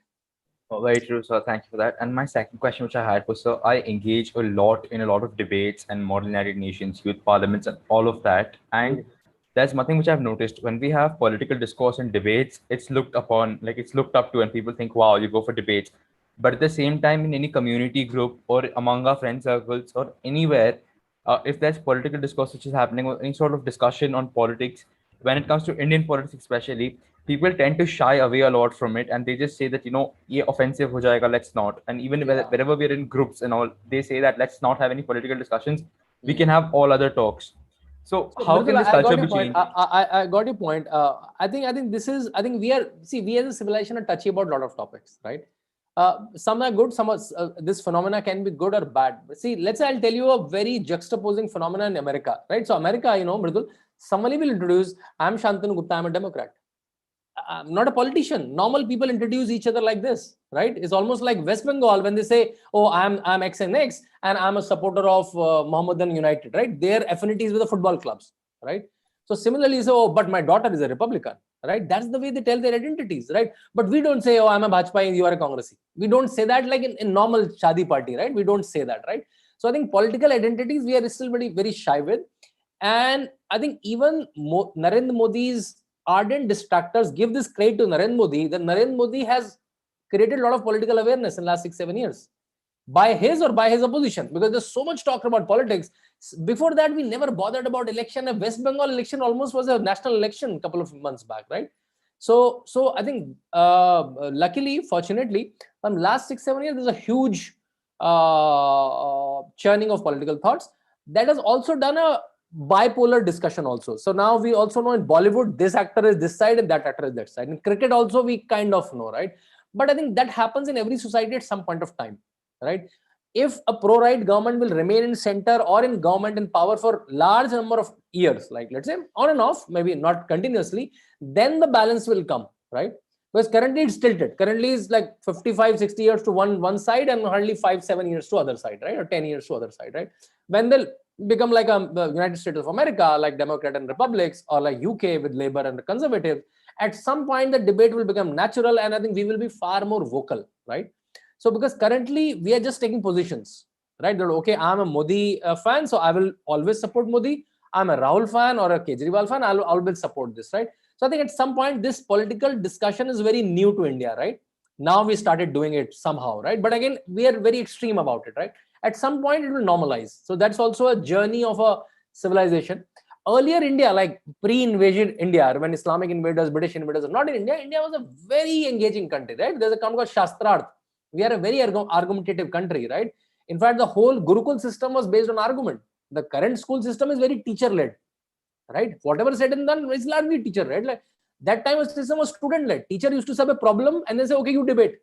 Oh, very true, sir. Thank you for that. And my second question, which I had was, sir, I engage a lot in a lot of debates and model United Nations, youth parliaments, and all of that. And there's one thing which I've noticed when we have political discourse and debates, it's looked upon, like it's looked up to, and people think, wow, you go for debates. But at the same time, in any community group or among our friend circles or anywhere, if there's political discourse which is happening or any sort of discussion on politics, when it comes to Indian politics especially, people tend to shy away a lot from it, and they just say that, ye offensive ho jayega, let's not. And even wherever we're in groups and all, they say that let's not have any political discussions. We can have all other talks. So how can this culture be changed? I got your point. I think this is, I think we as a civilization are touchy about a lot of topics, right? Some are good, some are, this phenomena can be good or bad. But see, I'll tell you a very juxtaposing phenomena in America, right? So America, Mridul, somebody will introduce, I'm Shantanu Gupta, I'm a Democrat. I'm not a politician. Normal people introduce each other like this, right? It's almost like West Bengal when they say, oh, I'm X and X, and I'm a supporter of Mohammedan United, right? Their affinities with the football clubs, right? So similarly, say, oh, but my daughter is a Republican, right? That's the way they tell their identities, right? But we don't say, oh, I'm a Bajpai and you are a Congressee. We don't say that like in normal Shadi party, right? We don't say that, right? So I think political identities, we are still very, very shy with. And I think even Narendra Modi's ardent distractors give this credit to Narendra Modi, that Narendra Modi has created a lot of political awareness in the last 6-7 years by his or by his opposition, because there's so much talk about politics. Before that, we never bothered about election. A West Bengal election almost was a national election a couple of months back, right? So I think luckily, fortunately, from last 6-7 years, there's a huge churning of political thoughts that has also done a bipolar discussion also. So now we also know in Bollywood, this actor is this side and that actor is that side. In cricket also, we kind of know, right? But I think that happens in every society at some point of time, right? If a pro-right government will remain in center or in government in power for large number of years, like let's say on and off, maybe not continuously, then the balance will come, right? Because currently it's tilted. Currently it's like 55-60 years to one side and hardly 5-7 years to other side, right? Or 10 years to other side, right? When they'll become like the United States of America, like Democrat and Republics, or like UK with Labour and the Conservative, at some point the debate will become natural, and I think we will be far more vocal, right? So because currently we are just taking positions, right? That okay, I'm a Modi fan, so I will always support Modi. I'm a Rahul fan or a Kejriwal fan, I'll always support this, right? So I think at some point this political discussion is very new to India, right? Now we started doing it somehow, right? But again, we are very extreme about it, right? At some point it will normalize. So that's also a journey of a civilization. Earlier India, like pre-invasion India, when Islamic invaders, British invaders are not in India, India was a very engaging country, right? There's a concept called Shastrarth. We are a very argumentative country, right? In fact, the whole Gurukul system was based on argument. The current school system is very teacher-led, right? Whatever said and done is largely teacher, right? Like that time, the system was student-led. Teacher used to have a problem and then say, okay, you debate,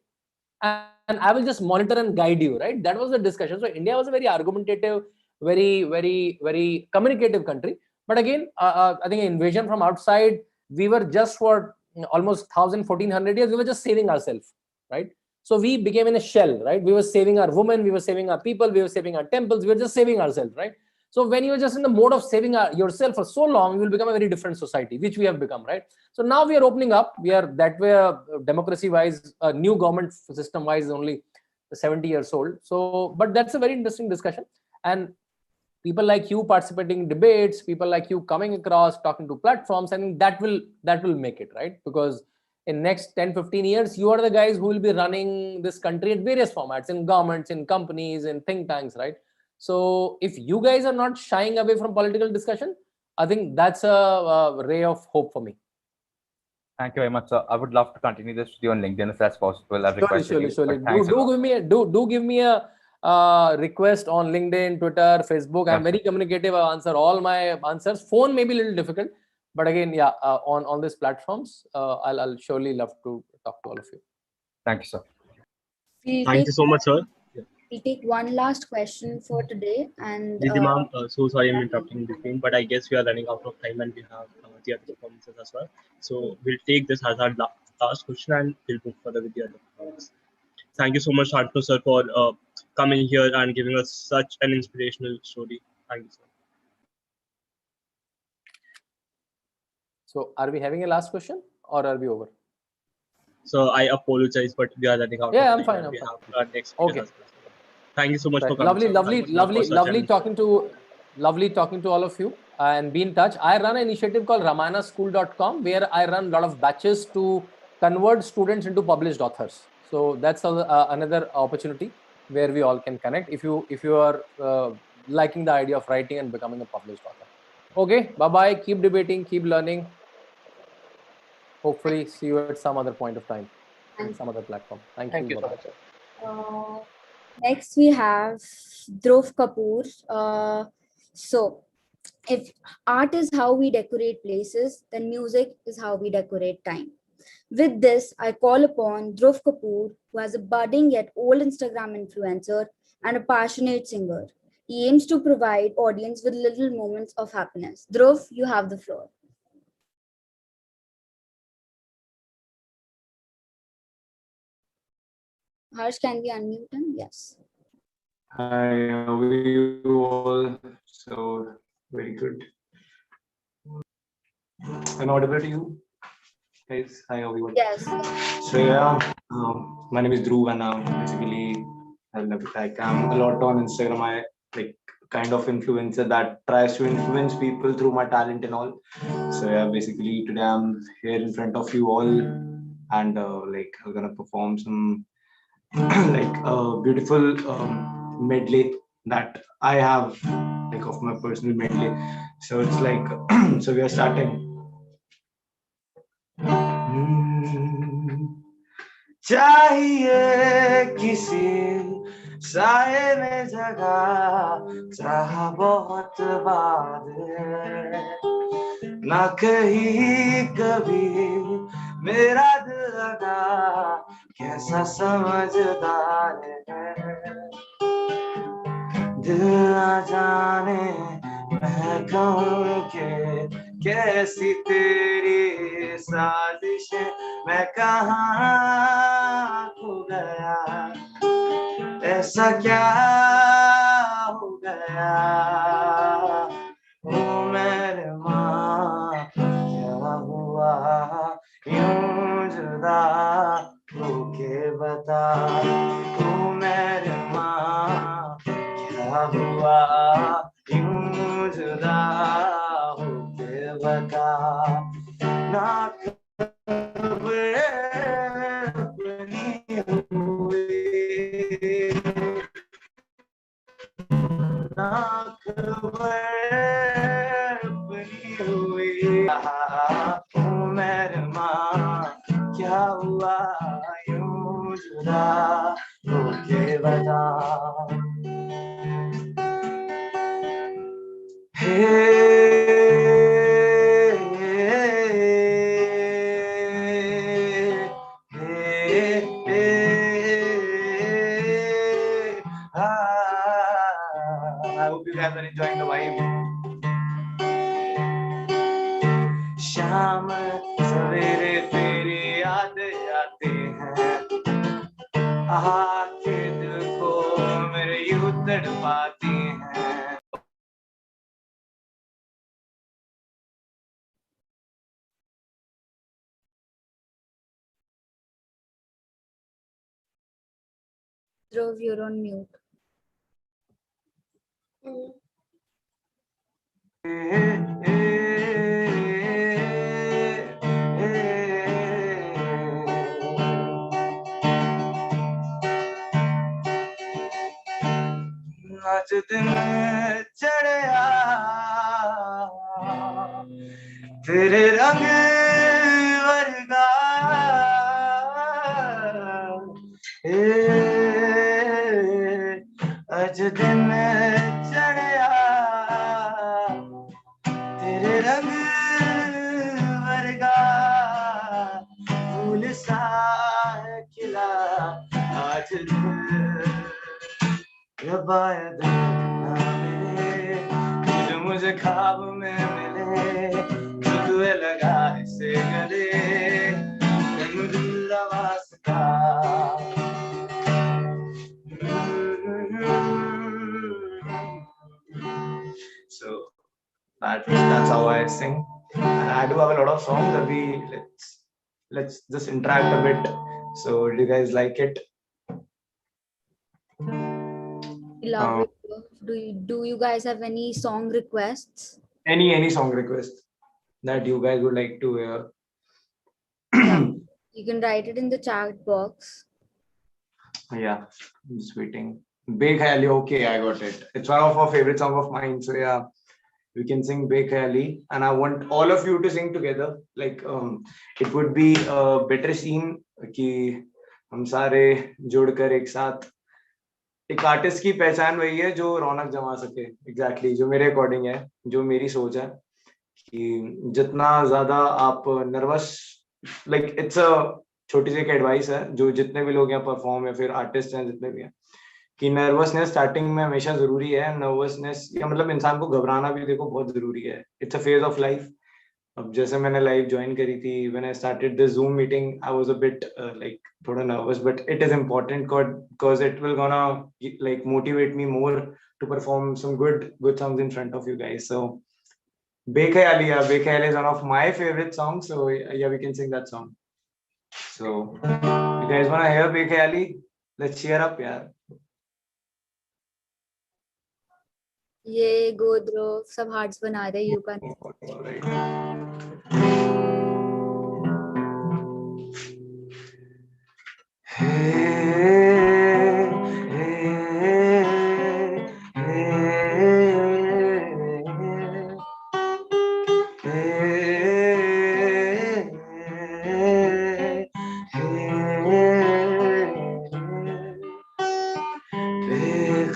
and I will just monitor and guide you, right? That was the discussion. So India was a very argumentative, very communicative country. But again, I think invasion from outside, we were just for almost 1,000-1,400 years, we were just saving ourselves, right? So we became in a shell, right? We were saving our women, we were saving our people, we were saving our temples, we were just saving ourselves, right? So when you're just in the mode of saving yourself for so long, you will become a very different society, which we have become, right? So now we are opening up. We are that way, democracy-wise, new government system-wise, only 70 years old. So, but that's a very interesting discussion. And people like you participating in debates, people like you coming across, talking to platforms, I think that will make it, right? Because in next 10-15 years, you are the guys who will be running this country at various formats, in governments, in companies, in think tanks, right? So if you guys are not shying away from political discussion, I think that's a ray of hope for me. Thank you very much, sir. I would love to continue this with you on LinkedIn if that's possible. I've Surely. Do give me a request on LinkedIn, Twitter, Facebook. I'm very communicative. I answer all my answers. Phone may be a little difficult, but again, yeah, on these platforms, I'll surely love to talk to all of you. Thank you, sir. Thank you so much, sir. We'll take one last question for today. And Didi ma'am, so sorry I'm interrupting in between, but I guess we are running out of time and we have the other performances as well. So we'll take this as our last question and we'll move further with the other performance. Thank you so much, Shantanu sir, for coming here and giving us such an inspirational story. Thank you, sir. So are we having a last question or are we over? So I apologize, but we are running out of time. I'm fine. We have our next speaker as well. Thank you so much for coming. Lovely talking to all of you, and be in touch. I run an initiative called RamayanaSchool.com where I run a lot of batches to convert students into published authors. So that's another opportunity where we all can connect if you are liking the idea of writing and becoming a published author. Okay, bye. Keep debating, keep learning. Hopefully see you at some other point of time in some other platform. Thank you so much. Next, we have Dhruv Kapoor. So, if art is how we decorate places, then music is how we decorate time. With this, I call upon Dhruv Kapoor, who has a budding yet old Instagram influencer and a passionate singer. He aims to provide audience with little moments of happiness. Dhruv, you have the floor. Harsh, can we unmute him? Yes. Hi, how are you all? So, very good. I'm audible to you? Guys, hi everyone. Yes. So yeah, my name is Dhruv and basically I'm a lot on Instagram. I like kind of influencer that tries to influence people through my talent and all. So yeah, basically today I'm here in front of you all and like I'm gonna perform some like a beautiful medley that I have like of my personal medley. So it's like so we are starting. चाहिए किसी साए में जगह चाह बहुत बार ना कहीं कभी मेरा दिल लगा कैसा समझदार है दिल ना जाने मैं कहूँ के कैसी तेरी साजिश मैं कहाँ खो गया ऐसा क्या हो गया ओ मेरे माँ क्या हुआ यूं जुदा होके बता ओ मेरे माँ हुआ यूं जुदा होके बता ना खबर अपनी हुई ना खबर अपनी हुई मेहरमा क्या हुआ यूं जुदा होके बता I hope you guys are enjoying the vibe. शाम सवेरे तेरी याद आते हैं आके दिल को मेरे यूं तड़पाती हैं Dhruv, you're on mute. आज दिन चढ़या तेरे रंग वर्गा आज दिन चढ़या तेरे रंग वर्गा फूल सा है खिला आज रबायत मिले मुझे ख्वाब में मिले तुझे लगा इसे गले मुझे वास्ता so that's how I sing and I do have a lot of songs that let's just interact a bit so do you guys like it? Love it. Do you guys have any song requests? Any song request that you guys would like to hear? You can write it in the chat box. Yeah, I'm just waiting. Bekhayali, okay, I got it. It's one of our favorite songs of mine. So yeah, we can sing Bekhayali, and I want all of you to sing together. Like it would be a better scene कि हम सारे जुड़कर एक साथ एक artist की पहचान वही है जो रौनक जमा सके एग्जैक्टली जो मेरे अकॉर्डिंग है जो मेरी सोच है कि जितना ज्यादा आप नर्वस लाइक इट्स अ छोटी सी एक एडवाइस है जो जितने भी लोग यहाँ परफॉर्म या फिर आर्टिस्ट हैं जितने भी हैं कि नर्वसनेस स्टार्टिंग में हमेशा जरूरी है नर्वसनेस या मतलब इंसान को घबराना भी देखो बहुत जरूरी है it's a phase of life अब जैसे मैंने लाइव ज्वाइन करी थी when I started the Zoom meeting I was a bit like थोड़ा nervous but it is important because it will gonna like motivate me more to perform some good songs in front of you guys so Bekhayali is one of my favorite songs so yeah we can sing that song so you guys want to hear Bekhayali let's cheer up yaar ये गोद्रो सब hearts बना रहे you can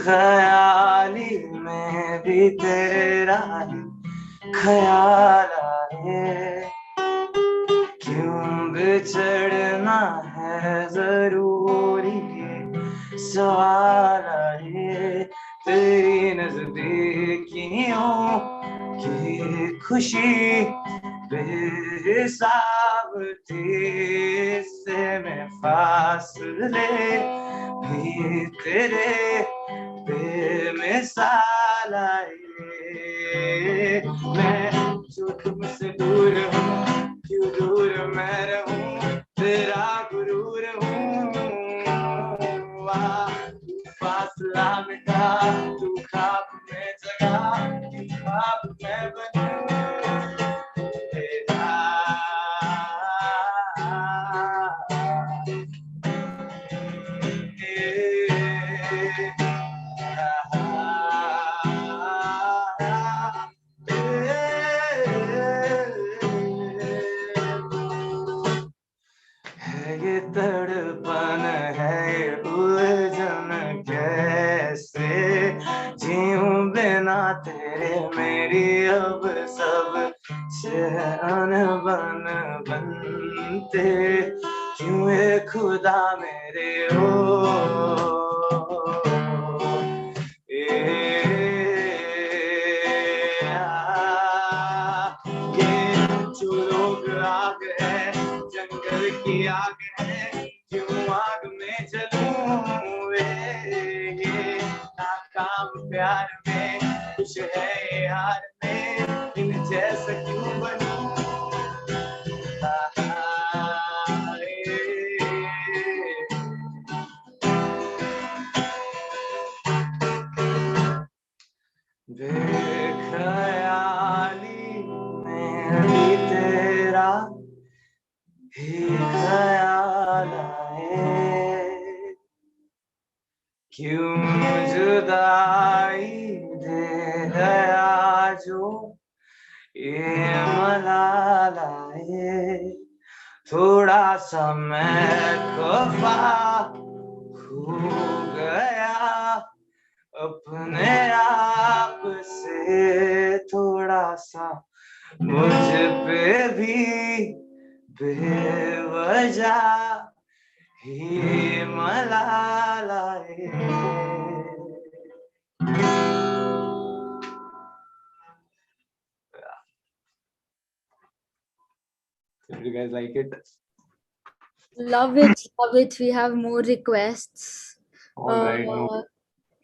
ख्याली में भी तेरा ख्याल आए क्यों बिछड़ना है जरूरी सवाल आए तेरी नजदीकियों की खुशी बेहिसाब थी इससे मैं फासले भी तेरे बेमिसाल आए मैं जो तुमसे दूर हूँ क्यों दूर मैं रहूं तेरा गुरूर हूँ फासला मिटा तू जो लोग आग है जंगल की आग है क्यों आग में जलूं वे ये नाकाम प्यार में कुछ है ये हार में इन जैसा क्यों बनूं बेख्याली में भी तेरा ही ख्याल आए क्यों जुदाई दे गया जो ये मलाल आए थोड़ा सा मैं खफा खो गया अपने आप से थोड़ा सा मुझ पे भी बेवजह ही मलाल आए Did you guys like it? Love it, love it. We have more requests. All right, no,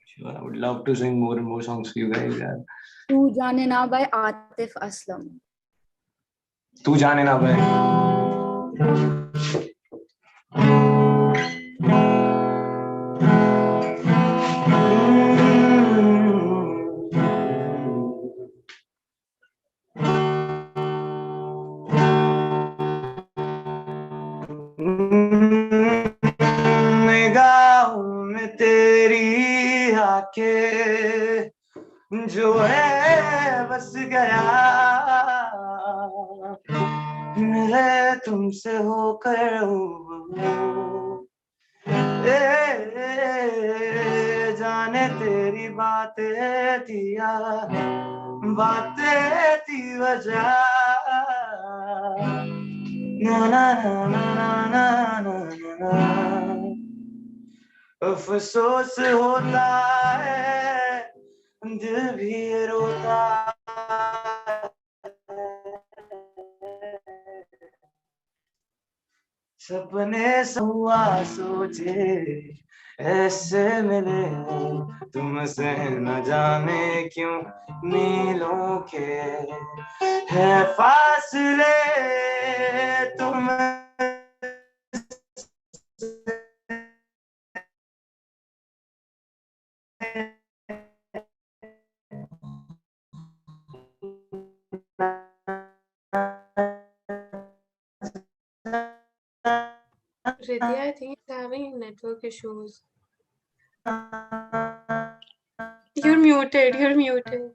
sure. I would love to sing more and more songs for you guys. Yeah. Tu Jaane Na by Atif Aslam. तू जाने ना भाई निगाहों में तेरी आके जो है बस गया मिले तुमसे होकर जाने तेरी बातें थी या बातें थी वजह ना ना ना ना ना ना ना अफसोस होता है दिल भी रोता सपने हुआ सोचे ऐसे मिले तुमसे न जाने क्यों मीलों के है फासले तुम Ridhya, I think he's having network issues. You're muted. You're muted.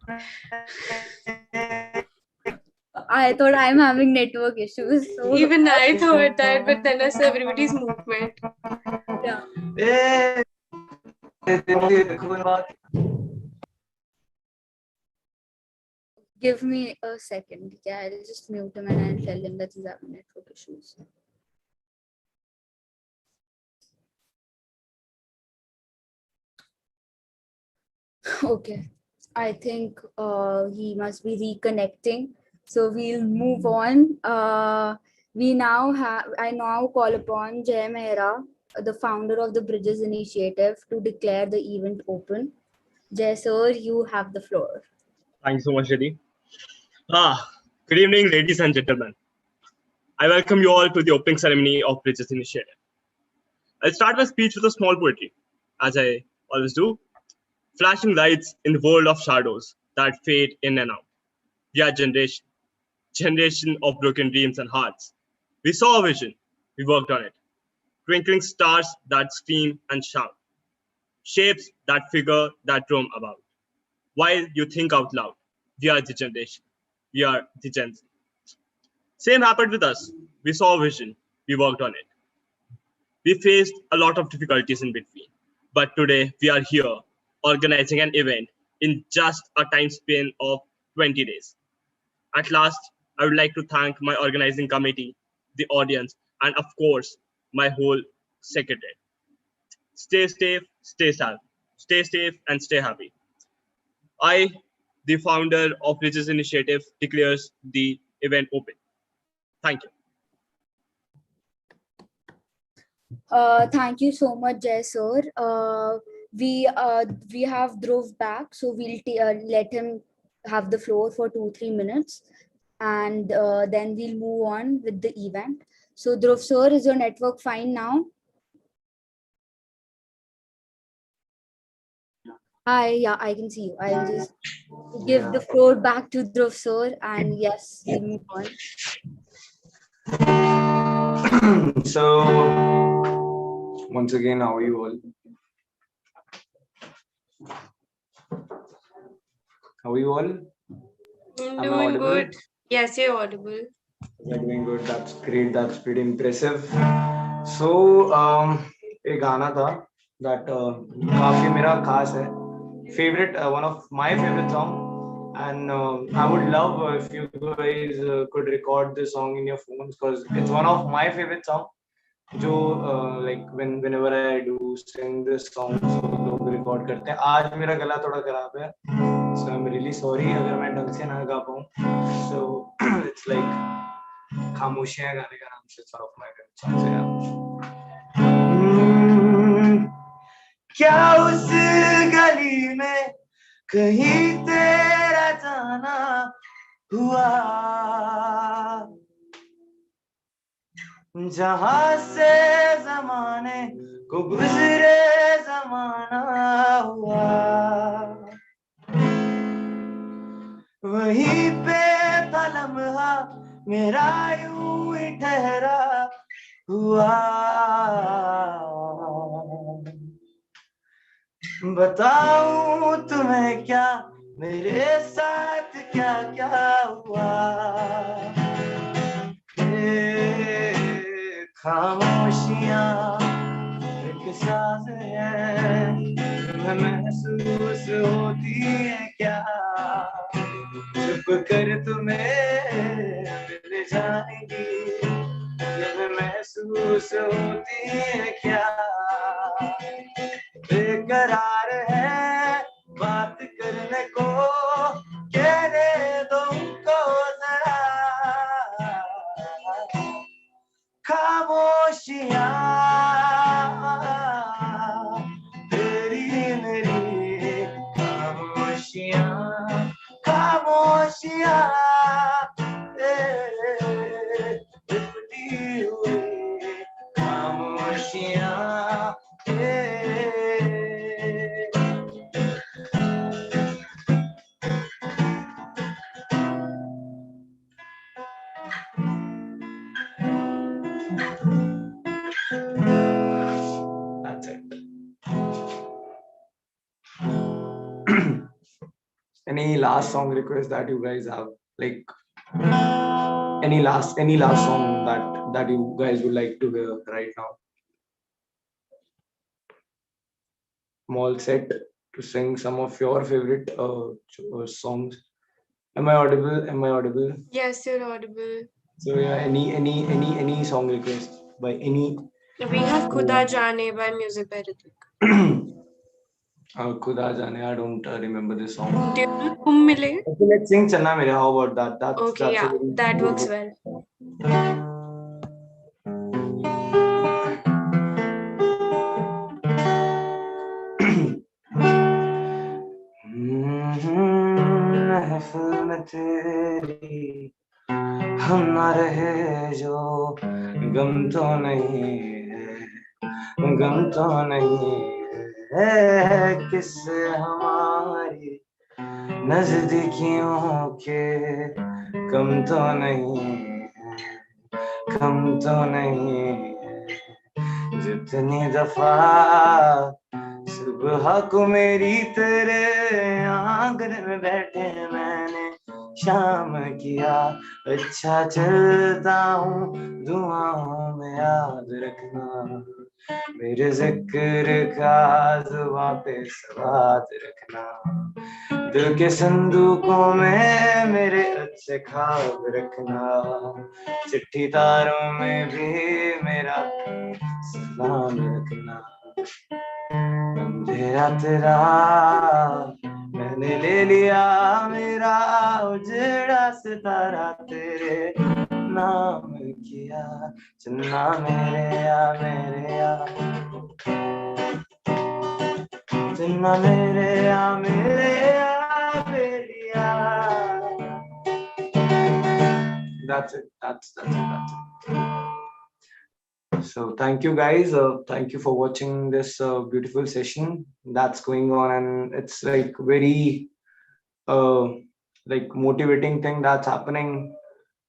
I thought I'm having network issues. So Even I thought that, but then I saw everybody's movement. Yeah. Give me a second. Yeah, I'll just mute him and I'll tell him that he's having network issues. Okay, I think he must be reconnecting. So we'll move on. I now call upon Jay Mehra, the founder of the Bridges Initiative, to declare the event open. Jay sir, you have the floor. Thank you so much, Riddhi. Good evening, ladies and gentlemen. I welcome you all to the opening ceremony of Bridges Initiative. I'll start my speech with a small poetry, as I always do. Flashing lights in the world of shadows that fade in and out. We are generation of broken dreams and hearts. We saw a vision, we worked on it. Twinkling stars that scream and shout. Shapes that figure that roam about. While you think out loud, we are the generation. We are the Gen Z. Same happened with us. We saw a vision, we worked on it. We faced a lot of difficulties in between. But today we are here organizing an event in just a time span of 20 days. At last, I would like to thank my organizing committee, the audience, and of course, my whole secretariat. Stay safe, stay safe and stay happy. I, the founder of Bridges Initiative, declares the event open. Thank you. Thank you so much, Jay sir. We have Dhruv back, so we'll let him have the floor for 2-3 minutes, and then we'll move on with the event. So Dhruv sir, is your network fine now? Hi, yeah, I can see you. I'll just give the floor back to Dhruv sir, and yes, we'll move on. So, once again, how are you all? How are you all? I'm Am I doing audible? good. Yes, you're audible. You're doing good. That's great. That's pretty impressive. So, एक गाना था that काफी मेरा खास है. Favorite, one of my favorite song, and I would love if you guys could record this song in your phones because it's one of my favorite song. जो like whenever I do sing this song, लोग record करते हैं. आज मेरा गला थोड़ा खराब है, so I'm really sorry अगर मैं ढंग से ना गा पाऊँ. So it's like खामोशियाँ गाने का नाम से one of my favorite songs है. क्या उस गली में कहीं तेरा जाना हुआ, जहां से जमाने को गुजरे जमाना हुआ, वहीं पे था लम्हा मेरा यूं ही ठहरा हुआ. बताऊं तुम्हें क्या मेरे साथ क्या क्या हुआ, खामोशियां एक साथ हैं, महसूस होती है क्या, चुप कर तुम्हें मिल जाएंगी, जब महसूस होती है क्या, बेकरार है बात करने को, कहने दो उनको जरा, खामोशियां तेरी मेरी खामोशियां, खामोशियां लिपटी हुई खामोशियां. That's it. Any last song request that you guys have? Like any last song that you guys would like to hear right now? I'm all set to sing some of your favorite songs. Am I audible? Am I audible? Yes, you're audible. So yeah, any song request by any? We have Khuda Jaane by Music by Ritik. Khuda Jaane, I don't remember this song. Do you know Tum Mile? Okay, let's sing Channa Mere. How about that? That's Yeah, that works well. महफिल में तेरी हम ना रहे जो गम तो नहीं है, गम तो नहीं है, किससे हमारी नजदीकियों के कम तो नहीं है, कम तो नहीं है. जितनी दफा सुबह को मेरी तेरे आंगन में बैठे मैंने शाम किया, अच्छा चलता हूँ दुआओं में याद रखना, मेरे जिक्र का जुबां पे सवाद रखना, दिल के संदूकों में मेरे अच्छे ख्वाब रखना, चिट्ठी तारों में भी मेरा सलाम रखना. अंधेरा तेरा मैंने ले लिया मेरा उजड़ा सितारा तेरे नाम किया चन्ना मेरे या चन्ना मेरे या बेलिया. That's it. That's it. So thank you guys. Thank you for watching this beautiful session that's going on, and it's like very like motivating thing that's happening.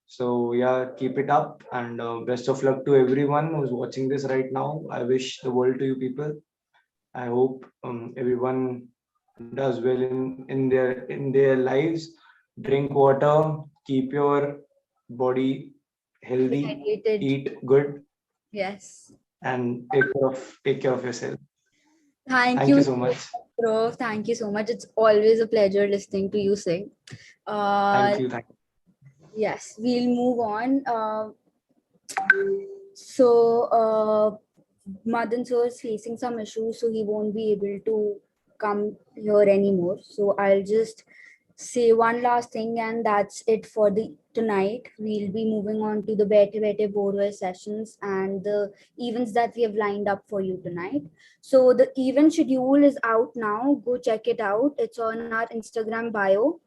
So yeah, keep it up, and best of luck to everyone who's watching this right now. I wish the world to you people. I hope everyone does well in their lives. Drink water, keep your body healthy, Hydrated. eat good, Yes. and take care of yourself. Thank you you so much. Prof. Thank you so much. It's always a pleasure listening to you sing. Thank you. Yes, we'll move on. Madan sir is facing some issues, so he won't be able to come here anymore. So I'll just say one last thing, and that's it for the tonight. We'll be moving on to the Bete Bete Borware sessions and the events that we have lined up for you tonight. So the event schedule is out now. Go check it out. It's on our Instagram bio.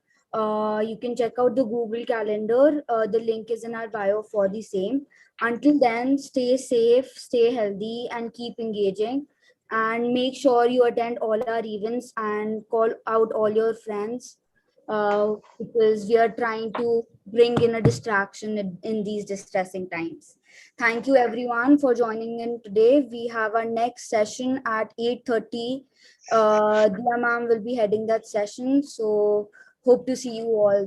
You can check out the Google Calendar. The link is in our bio for the same. Until then, stay safe, stay healthy, and keep engaging. And make sure you attend all our events and call out all your friends, because we are trying to bring in a distraction in these distressing times. Thank you everyone for joining in today. We have our next session at 8:30. Dia ma'am will be heading that session. So hope to see you all